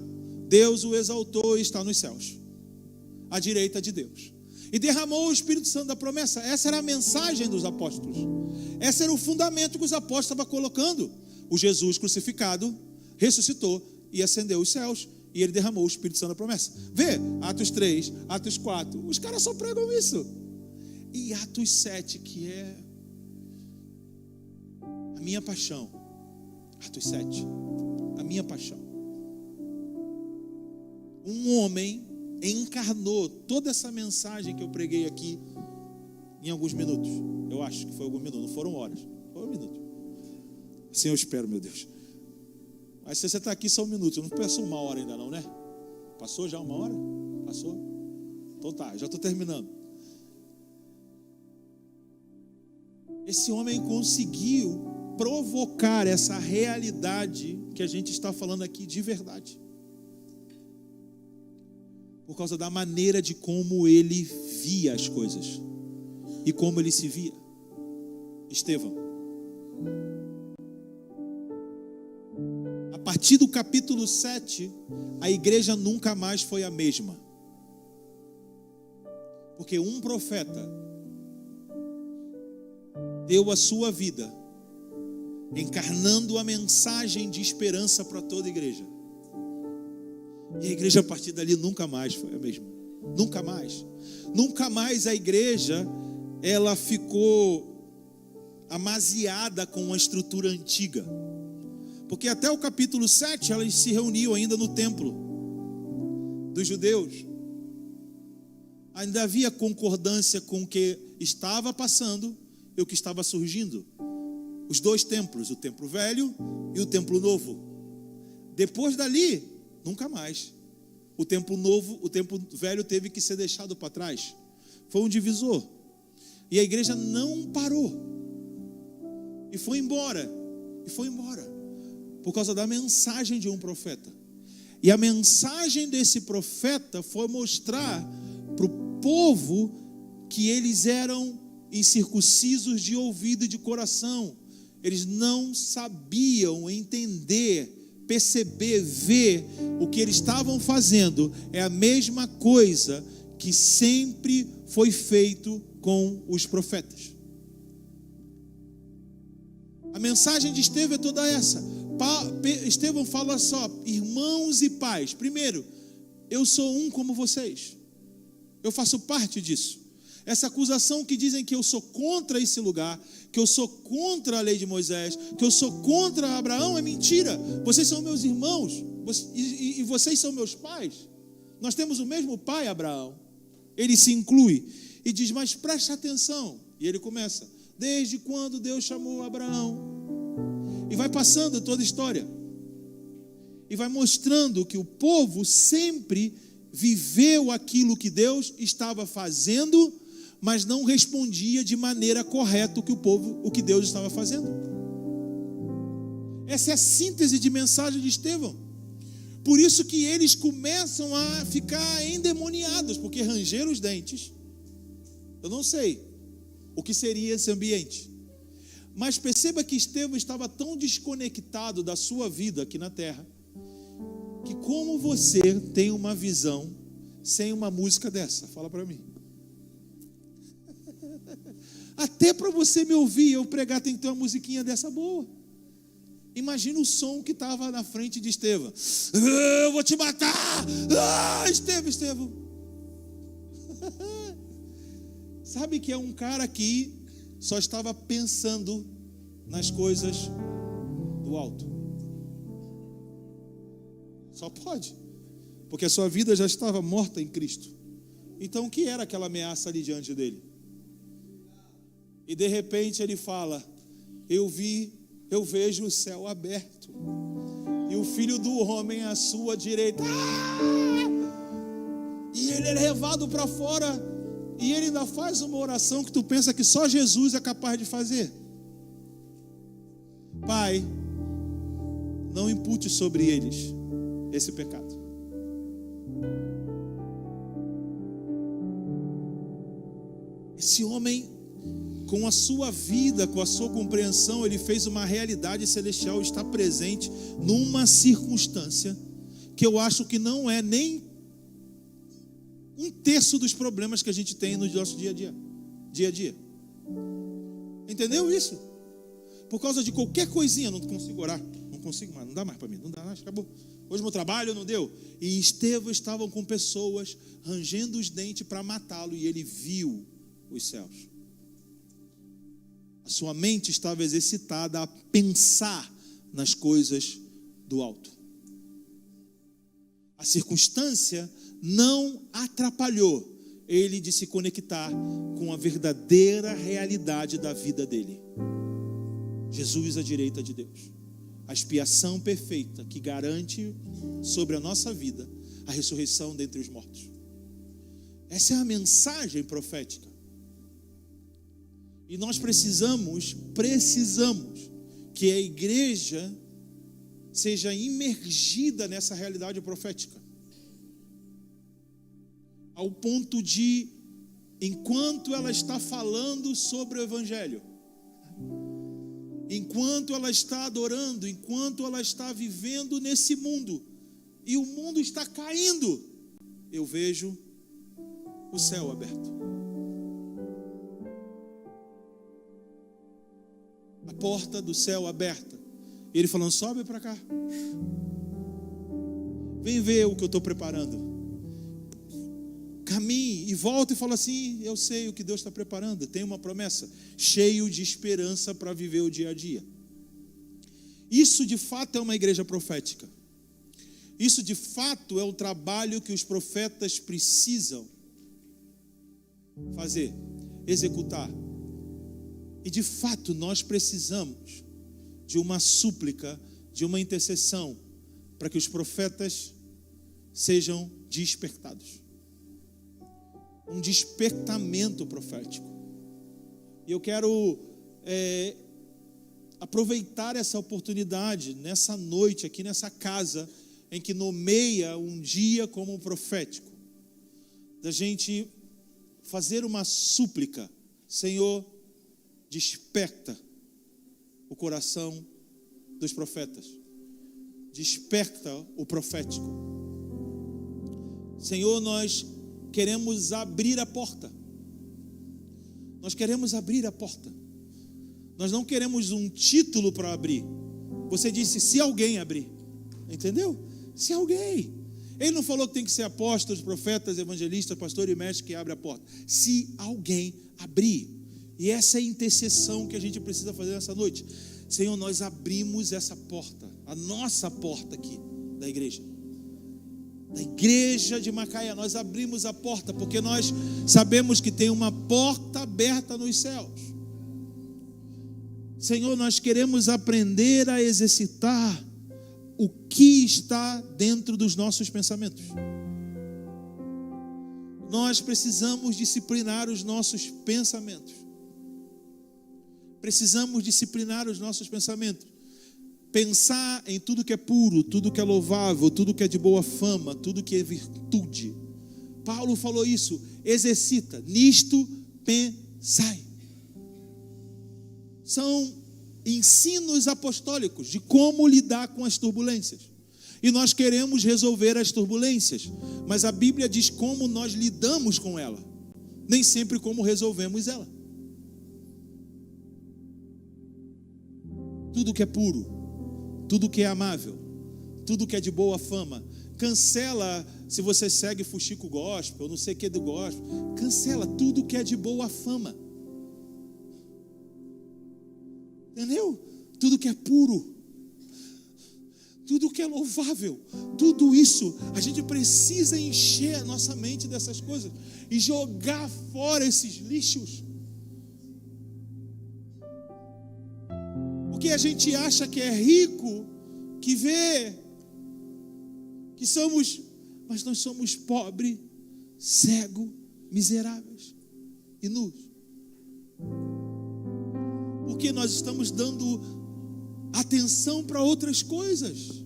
S1: Deus o exaltou e está nos céus, à direita de Deus. E derramou o Espírito Santo da promessa. Essa era a mensagem dos apóstolos. Esse era o fundamento que os apóstolos estavam colocando. O Jesus crucificado ressuscitou e ascendeu os céus. E ele derramou o Espírito Santo da promessa. Vê, Atos 3, Atos 4. Os caras só pregam isso. E Atos 7, que é a minha paixão. Atos 7, a minha paixão. Um homem encarnou toda essa mensagem que eu preguei aqui em alguns minutos. Eu acho que foi alguns minutos, não foram horas, foi um minuto. Assim eu espero, meu Deus. Mas se você está aqui só um minuto, eu não peço uma hora ainda não, né? Passou já uma hora? Passou? Então tá, já estou terminando. Esse homem conseguiu provocar essa realidade que a gente está falando aqui de verdade. Por causa da maneira de como ele via as coisas e como ele se via. Estevão. A partir do capítulo 7, a igreja nunca mais foi a mesma. Porque um profeta deu a sua vida, encarnando a mensagem de esperança para toda a igreja. E a igreja a partir dali nunca mais foi a mesma. Nunca mais. Nunca mais a igreja, ela ficou amaziada com uma estrutura antiga. Porque até o capítulo 7, elas se reuniam ainda no templo dos judeus. Ainda havia concordância com o que estava passando e o que estava surgindo. Os dois templos, o templo velho e o templo novo. Depois dali, nunca mais. O templo novo, o templo velho teve que ser deixado para trás. Foi um divisor. E a igreja não parou. E foi embora. E foi embora. Por causa da mensagem de um profeta. E a mensagem desse profeta foi mostrar para o povo que eles eram incircuncisos de ouvido e de coração. Eles não sabiam entender perceber, ver o que eles estavam fazendo é a mesma coisa que sempre foi feito com os profetas. A mensagem de Estevão é toda essa. Estevão fala só: irmãos e pais. Primeiro, eu sou um como vocês. Eu faço parte disso. Essa acusação que dizem que eu sou contra esse lugar, que eu sou contra a lei de Moisés, que eu sou contra Abraão, é mentira. Vocês são meus irmãos e vocês são meus pais. Nós temos o mesmo pai, Abraão. Ele se inclui e diz: mas preste atenção. E ele começa: desde quando Deus chamou Abraão? E vai passando toda a história. E vai mostrando que o povo sempre viveu aquilo que Deus estava fazendo, mas não respondia de maneira correta o que Deus estava fazendo. Essa é a síntese de mensagem de Estevão. Por isso que eles começam a ficar endemoniados, porque ranger os dentes, eu não sei o que seria esse ambiente. Mas perceba que Estevão estava tão desconectado da sua vida aqui na terra, que como você tem uma visão sem uma música dessa? Fala para mim. Até para você me ouvir, eu pregar, tem que ter uma musiquinha dessa boa. Imagina o som que estava na frente de Estevão. Eu vou te matar! Estevão. Sabe que é um cara que só estava pensando nas coisas do alto. Só pode. Porque a sua vida já estava morta em Cristo. Então o que era aquela ameaça ali diante dele? E de repente ele fala: eu vejo o céu aberto e o Filho do Homem à sua direita. E ele é levado para fora. E ele ainda faz uma oração que tu pensa que só Jesus é capaz de fazer. Pai, não impute sobre eles esse pecado. Esse homem, com a sua vida, com a sua compreensão, ele fez uma realidade celestial estar presente numa circunstância que eu acho que não é nem 1/3 dos problemas que a gente tem no nosso dia a dia. Entendeu isso? Por causa de qualquer coisinha, não consigo orar, não consigo mais, não dá mais para mim, não dá mais, acabou. Hoje meu trabalho não deu. E Estevão estavam com pessoas rangendo os dentes para matá-lo, e ele viu os céus. A sua mente estava exercitada a pensar nas coisas do alto. A circunstância não atrapalhou ele de se conectar com a verdadeira realidade da vida dele. Jesus à direita de Deus. A expiação perfeita que garante sobre a nossa vida a ressurreição dentre os mortos. Essa é a mensagem profética. E nós precisamos que a igreja seja imergida nessa realidade profética. Ao ponto de, enquanto ela está falando sobre o Evangelho, enquanto ela está adorando, enquanto ela está vivendo nesse mundo, e o mundo está caindo, eu vejo o céu aberto. A porta do céu aberta. E ele falando: sobe para cá. Vem ver o que eu estou preparando. Caminhe e volta e fala assim: eu sei o que Deus está preparando. Tem uma promessa, cheio de esperança para viver o dia a dia. Isso de fato é uma igreja profética. Isso de fato é o trabalho que os profetas precisam fazer, executar. E de fato nós precisamos de uma súplica, de uma intercessão, para que os profetas sejam despertados. Um despertamento profético. E eu quero aproveitar essa oportunidade nessa noite, aqui nessa casa, em que nomeia um dia como profético, da gente fazer uma súplica: Senhor, desperta o coração dos profetas, desperta o profético. Senhor, nós queremos abrir a porta. Nós queremos abrir a porta. Nós não queremos um título para abrir. Você disse, se alguém abrir. Entendeu? Se alguém. Ele não falou que tem que ser apóstolos, profetas, evangelistas, pastor e mestre que abre a porta. Se alguém abrir. E essa é a intercessão que a gente precisa fazer nessa noite. Senhor, nós abrimos essa porta, a nossa porta aqui da igreja de Macaé. Nós abrimos a porta porque nós sabemos que tem uma porta aberta nos céus. Senhor, nós queremos aprender a exercitar o que está dentro dos nossos pensamentos. Nós precisamos disciplinar os nossos pensamentos. Precisamos disciplinar os nossos pensamentos. Pensar em tudo que é puro, tudo que é louvável, tudo que é de boa fama, tudo que é virtude. Paulo falou isso, exercita, nisto pensai. São ensinos apostólicos de como lidar com as turbulências. E nós queremos resolver as turbulências, mas a Bíblia diz como nós lidamos com ela, nem sempre como resolvemos ela. Tudo que é puro, tudo que é amável, tudo que é de boa fama, cancela. Se você segue fuxico gospel, não sei o que do gospel, cancela tudo que é de boa fama. Entendeu? Tudo que é puro, tudo que é louvável, tudo isso, a gente precisa encher a nossa mente dessas coisas e jogar fora esses lixos. Porque a gente acha que é rico, que vê que somos, mas nós somos pobres, cegos, miseráveis e nus. Porque nós estamos dando atenção para outras coisas.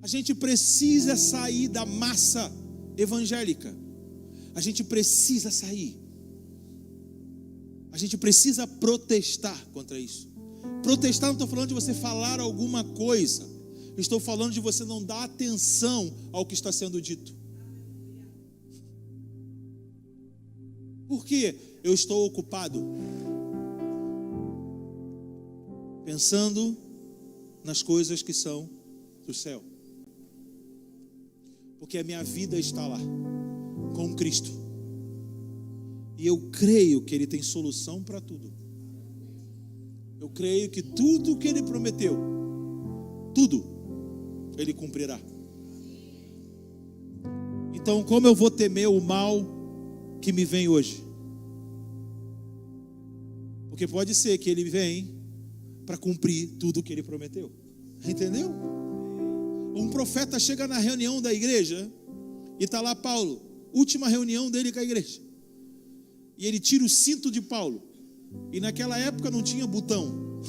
S1: A gente precisa sair da massa evangélica. A gente precisa sair. A gente precisa protestar contra isso. Protestar, não estou falando de você falar alguma coisa. Estou falando de você não dar atenção ao que está sendo dito. Por quê? Eu estou ocupado pensando nas coisas que são do céu. Porque a minha vida está lá, com Cristo. E eu creio que Ele tem solução para tudo. Eu creio que tudo que Ele prometeu, tudo, Ele cumprirá. Então, como eu vou temer o mal que me vem hoje? Porque pode ser que Ele vem para cumprir tudo o que Ele prometeu. Entendeu? Um profeta chega na reunião da igreja e está lá Paulo, última reunião dele com a igreja. E ele tira o cinto de Paulo. E naquela época não tinha botão.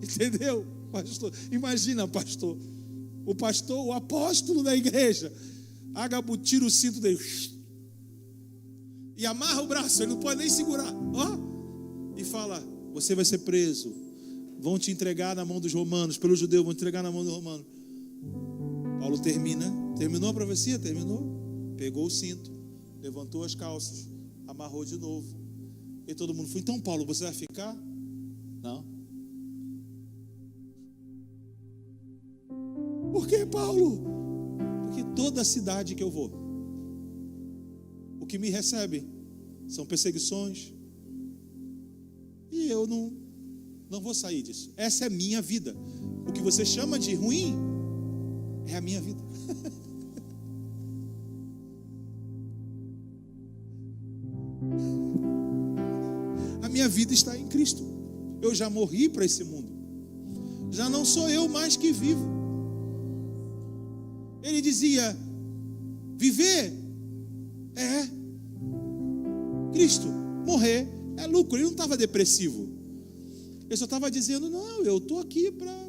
S1: Entendeu, pastor? Imagina, pastor. O pastor, o apóstolo da igreja. Ágabo tira o cinto dele. E amarra o braço, ele não pode nem segurar. Ó. E fala, você vai ser preso. Vão te entregar na mão dos romanos. Pelos judeus vão te entregar na mão dos romanos. Paulo terminou a profecia? Terminou. Pegou o cinto, levantou as calças, amarrou de novo. E todo mundo foi, então Paulo, você vai ficar? Não. Por que, Paulo? Porque toda cidade que eu vou, o que me recebe são perseguições. E eu não vou sair disso. Essa é a minha vida. O que você chama de ruim é a minha vida. A minha vida está em Cristo. Eu já morri para esse mundo. Já não sou eu mais que vivo. Ele dizia, viver é Cristo, morrer é lucro. Ele não estava depressivo. Ele só estava dizendo, não, eu estou aqui para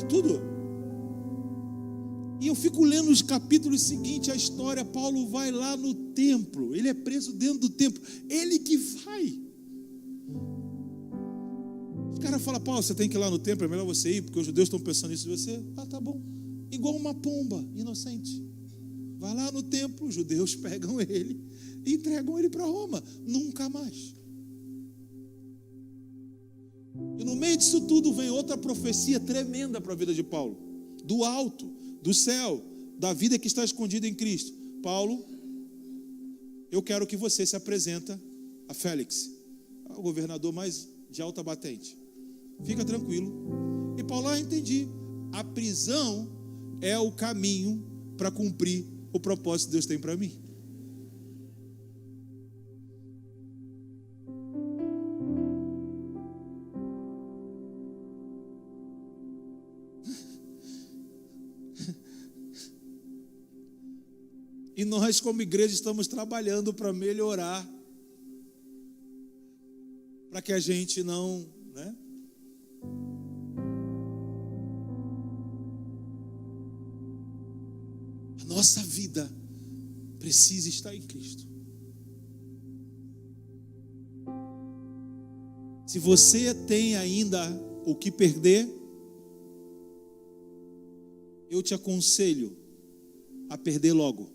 S1: tudo. E eu fico lendo os capítulos seguintes, a história, Paulo vai lá no templo, ele é preso dentro do templo, ele que vai. cara fala, Paulo, você tem que ir lá no templo, é melhor você ir, porque os judeus estão pensando nisso de você. Ah, tá bom. Igual uma pomba inocente. Vai lá no templo, os judeus pegam ele e entregam ele para Roma. Nunca mais. E no meio disso tudo vem outra profecia tremenda para a vida de Paulo. Do alto, do céu, da vida que está escondida em Cristo. Paulo, eu quero que você se apresenta a Félix, o governador mais de alta batente. Fica tranquilo. E Paulo, entendi. A prisão é o caminho para cumprir o propósito que Deus tem para mim. E nós, como igreja, estamos trabalhando para melhorar, para que a gente não, né? A nossa vida precisa estar em Cristo. Se você tem ainda o que perder, eu te aconselho a perder logo.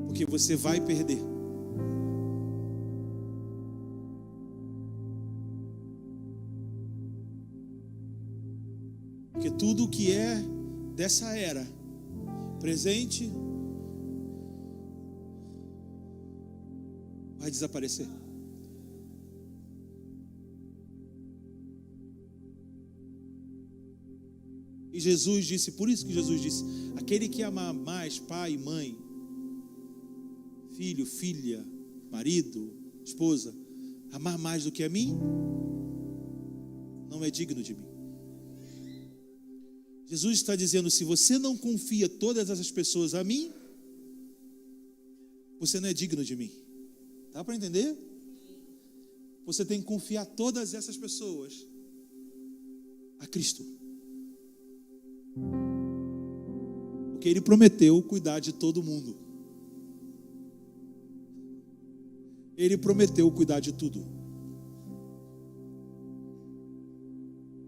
S1: Porque você vai perder. Porque tudo que é dessa era, presente, vai desaparecer. E Jesus disse, por isso que Jesus disse, aquele que ama mais pai e mãe, filho, filha, marido, esposa, amar mais do que a mim, não é digno de mim. Jesus está dizendo, se você não confia todas essas pessoas a mim, você não é digno de mim. Dá para entender? Você tem que confiar todas essas pessoas a Cristo. Porque Ele prometeu cuidar de todo mundo. Ele prometeu cuidar de tudo.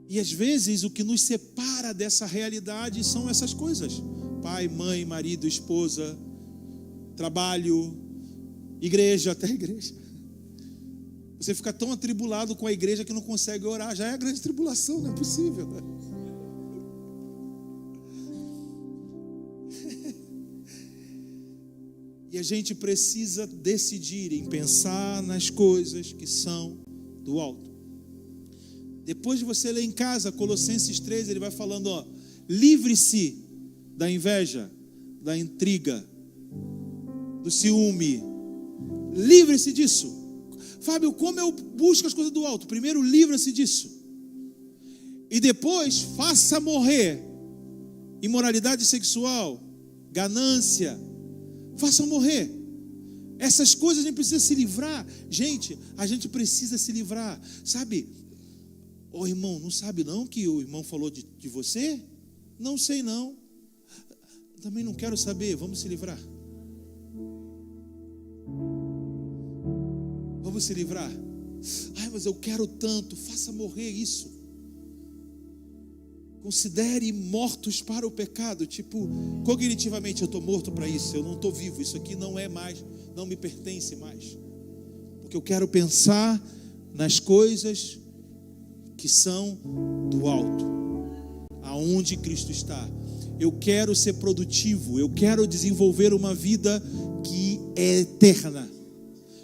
S1: E às vezes o que nos separa dessa realidade são essas coisas. Pai, mãe, marido, esposa, trabalho, igreja, até igreja. Você fica tão atribulado com a igreja que não consegue orar. Já é a grande tribulação, não é possível, né? E a gente precisa decidir em pensar nas coisas que são do alto. Depois de você ler em casa, Colossenses 3, ele vai falando, ó, livre-se da inveja, da intriga, do ciúme. Livre-se disso. Fábio, como eu busco as coisas do alto? Primeiro, livre-se disso. E depois, faça morrer imoralidade sexual, ganância. Façam morrer. Essas coisas a gente precisa se livrar. Gente, a gente precisa se livrar. Sabe? Ô irmão, não sabe não que o irmão falou de você? Não sei não. Também não quero saber. Vamos se livrar. Vamos se livrar. Ai, mas eu quero tanto. Faça morrer isso. Considere mortos para o pecado. Tipo, cognitivamente eu estou morto para isso. Eu não estou vivo. Isso aqui não é mais, não me pertence mais. Porque eu quero pensar nas coisas que são do alto, aonde Cristo está. Eu quero ser produtivo. Eu quero desenvolver uma vida que é eterna.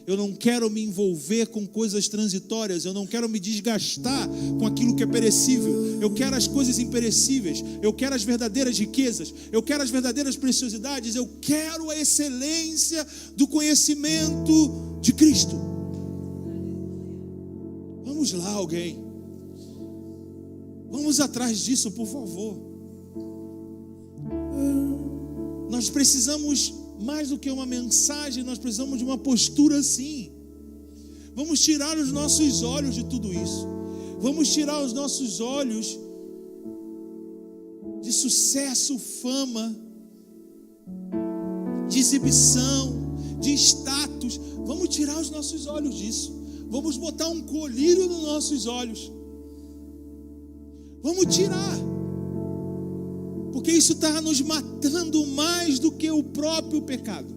S1: Eu não quero me envolver com coisas transitórias. Eu não quero me desgastar com aquilo que é perecível. Eu quero as coisas imperecíveis. Eu quero as verdadeiras riquezas. Eu quero as verdadeiras preciosidades. Eu quero a excelência do conhecimento de Cristo. Vamos lá, alguém. Vamos atrás disso, por favor. Nós precisamos, mais do que uma mensagem, nós precisamos de uma postura assim. Vamos tirar os nossos olhos de tudo isso. Vamos tirar os nossos olhos de sucesso, fama, de exibição, de status. Vamos tirar os nossos olhos disso. Vamos botar um colírio nos nossos olhos. Vamos tirar. Porque isso está nos matando mais do que o próprio pecado.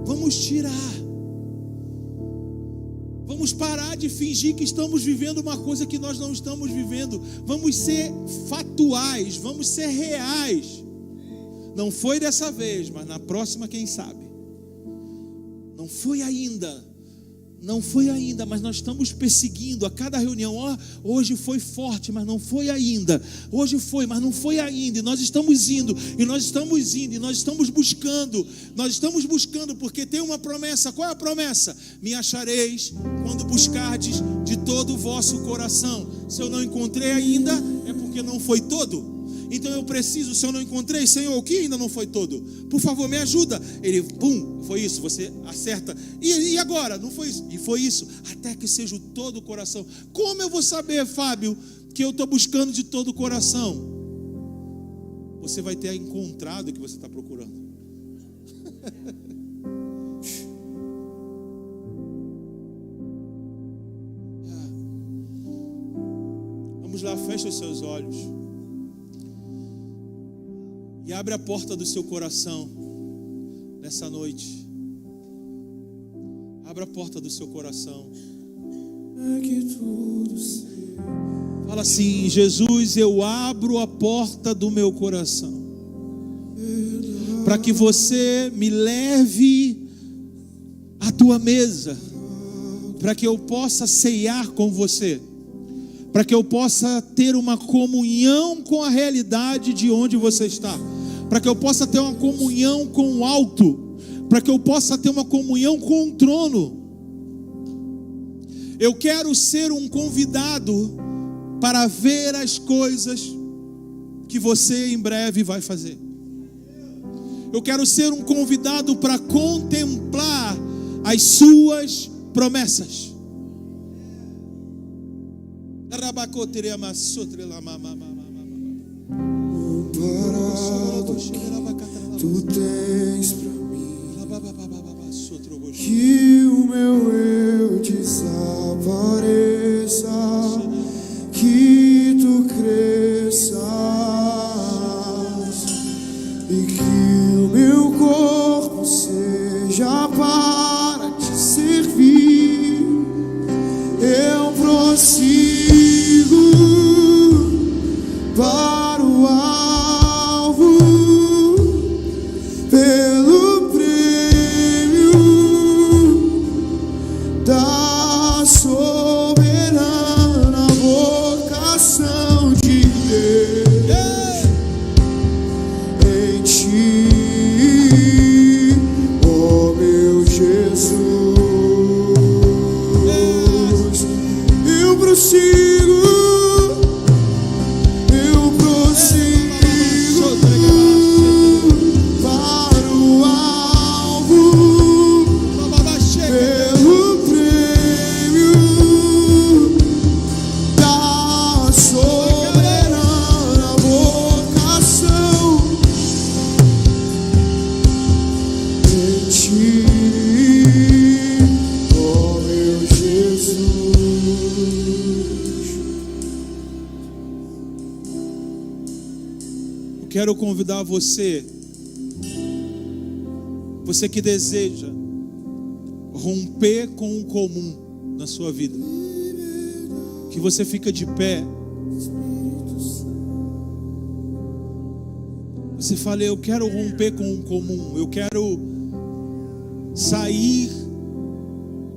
S1: Vamos tirar. Vamos parar de fingir que estamos vivendo uma coisa que nós não estamos vivendo. Vamos ser factuais, vamos ser reais. Não foi dessa vez, mas na próxima quem sabe. Não foi ainda, mas nós estamos perseguindo a cada reunião. Hoje foi forte, mas não foi ainda. Hoje foi, mas não foi ainda. E nós estamos indo, e nós estamos buscando. Nós estamos buscando porque tem uma promessa. Qual é a promessa? Me achareis quando buscardes de todo o vosso coração. Se eu não encontrei ainda, é porque não foi todo. Então eu preciso, se eu não encontrei, Senhor, o que ainda não foi todo? Por favor, me ajuda. Ele, foi isso, você acerta. E agora? Não foi isso? E foi isso, até que seja o todo o coração. Como eu vou saber, Fábio, que eu estou buscando de todo o coração? Você vai ter encontrado o que você está procurando. Vamos lá, fecha os seus olhos. E abre a porta do seu coração nessa noite. Abra a porta do seu coração. Fala assim: Jesus, eu abro a porta do meu coração para que você me leve à tua mesa, para que eu possa ceiar com você, para que eu possa ter uma comunhão com a realidade de onde você está, para que eu possa ter uma comunhão com o alto, para que eu possa ter uma comunhão com o trono. Eu quero ser um convidado para ver as coisas que você em breve vai fazer. Eu quero ser um convidado para contemplar as suas promessas.
S2: Tu tens pra mim que o meu eu desapareça, que tu cresças e que o meu corpo seja para te servir. Eu prossigo para o alvo, pelo prêmio da soberana vocação de Deus em ti, ó meu Jesus. Eu prossigo para o alvo, pelo prêmio da soberana vocação em ti, ó meu Jesus.
S1: Quero convidar você que deseja romper com o comum na sua vida, que você fica de pé. Você fala: eu quero romper com o comum, eu quero sair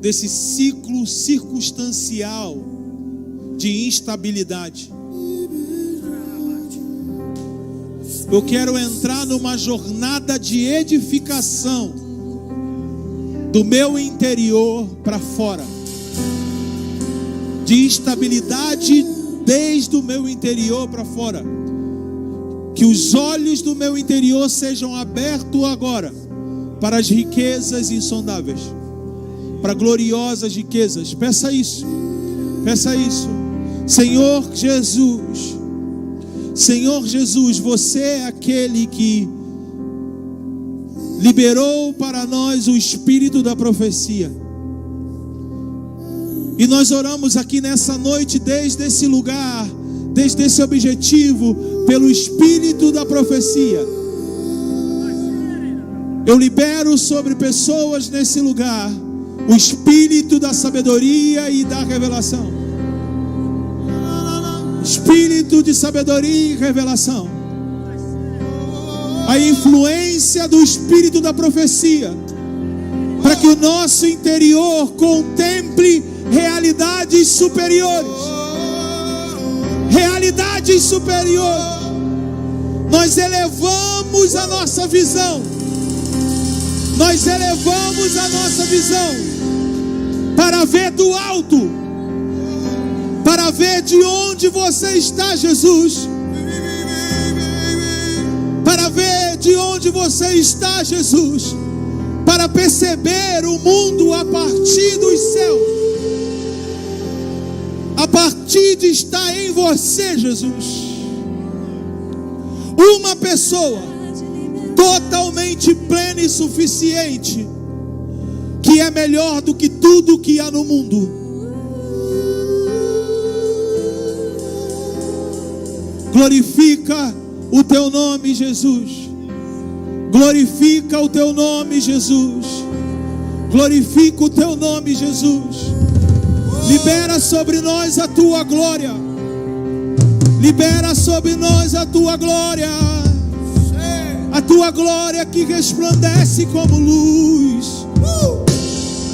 S1: desse ciclo circunstancial de instabilidade. Eu quero entrar numa jornada de edificação do meu interior para fora, de estabilidade desde o meu interior para fora. Que os olhos do meu interior sejam abertos agora para as riquezas insondáveis, para gloriosas riquezas. Peça isso, peça isso. Senhor Jesus, Senhor Jesus, você é aquele que liberou para nós o espírito da profecia. E nós oramos aqui nessa noite, desde esse lugar, desde esse objetivo, pelo espírito da profecia. Eu libero sobre pessoas nesse lugar o espírito da sabedoria e da revelação. Espírito de sabedoria e revelação. A influência do espírito da profecia, para que o nosso interior contemple realidades superiores. Realidades superiores. Nós elevamos a nossa visão. Nós elevamos a nossa visão para ver do alto, para ver de onde você está, Jesus. Para ver de onde você está, Jesus. Para perceber o mundo a partir dos céus, a partir de estar em você, Jesus. Uma pessoa totalmente plena e suficiente, que é melhor do que tudo que há no mundo. Glorifica o teu nome, Jesus. Glorifica o teu nome, Jesus. Glorifica o teu nome, Jesus. Libera sobre nós a tua glória. Libera sobre nós a tua glória. A tua glória que resplandece como luz,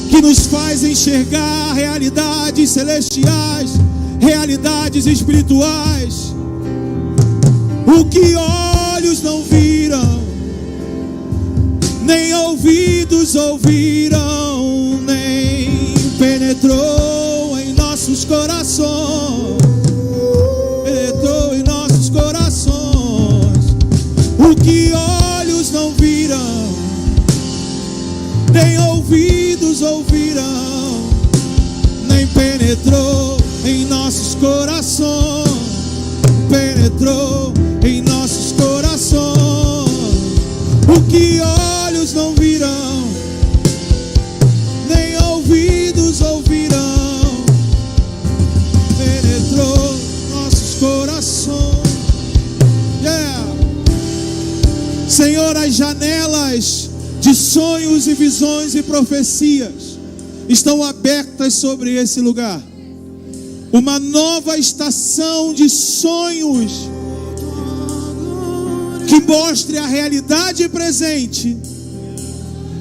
S1: que nos faz enxergar realidades celestiais, realidades espirituais. O que olhos não viram, nem ouvidos ouviram, nem penetrou em nossos corações. Penetrou em nossos corações. O que olhos não viram, nem ouvidos ouviram, nem penetrou em nossos corações. Penetrou em nossos corações. O que olhos não viram, nem ouvidos ouviram, penetrou em nossos corações. Senhor, as janelas de sonhos e visões e profecias estão abertas sobre esse lugar. Uma nova estação de sonhos que mostre a realidade presente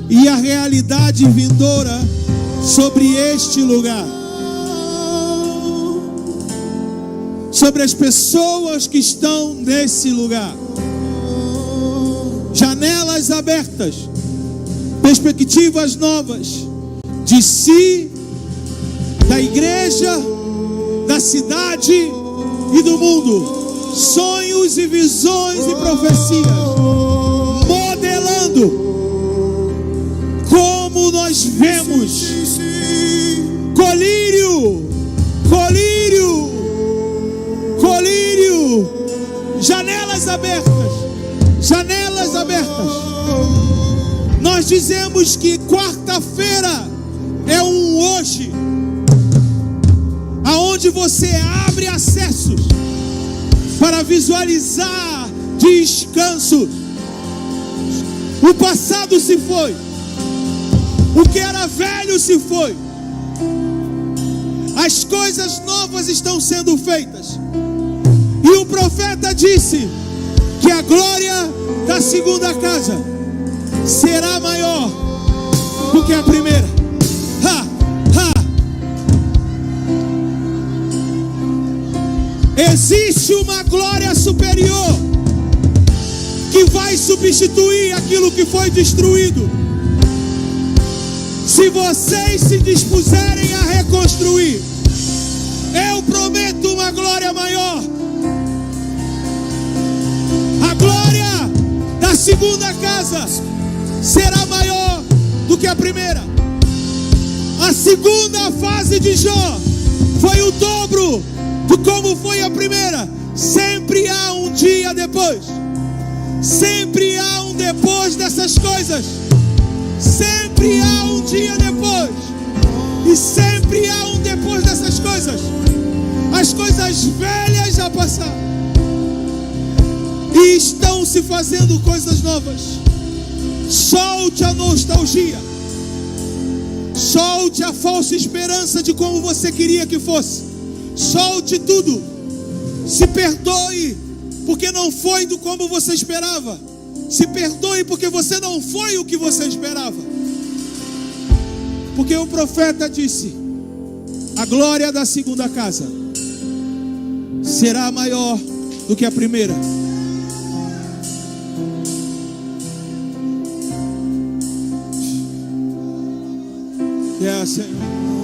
S1: e a realidade vindoura sobre este lugar, sobre as pessoas que estão nesse lugar. Janelas abertas, perspectivas novas de si, da igreja, da cidade e do mundo. Sonhos e visões e profecias, modelando como nós vemos colírio, colírio, colírio, janelas abertas. Janelas abertas. Nós dizemos que quarta-feira é um hoje, aonde você abre acessos para visualizar descanso. O passado se foi, o que era velho se foi, as coisas novas estão sendo feitas. E o profeta disse que a glória da segunda casa será maior do que a primeira. Existe uma glória superior que vai substituir aquilo que foi destruído. Se vocês se dispuserem a reconstruir, eu prometo uma glória maior. A glória da segunda casa será maior do que a primeira. A segunda fase de Jó foi o dobro de como foi a primeira. Sempre há um dia depois. Sempre há um depois depois dessas coisas, sempre há um dia depois. E sempre há um depois dessas coisas. As coisas velhas já passaram e estão se fazendo coisas novas. Solte a nostalgia. Solte a falsa esperança de como você queria que fosse. Solte tudo. Se perdoe, porque não foi do como você esperava. Se perdoe, porque você não foi o que você esperava. Porque o profeta disse: a glória da segunda casa será maior do que a primeira. Senhor.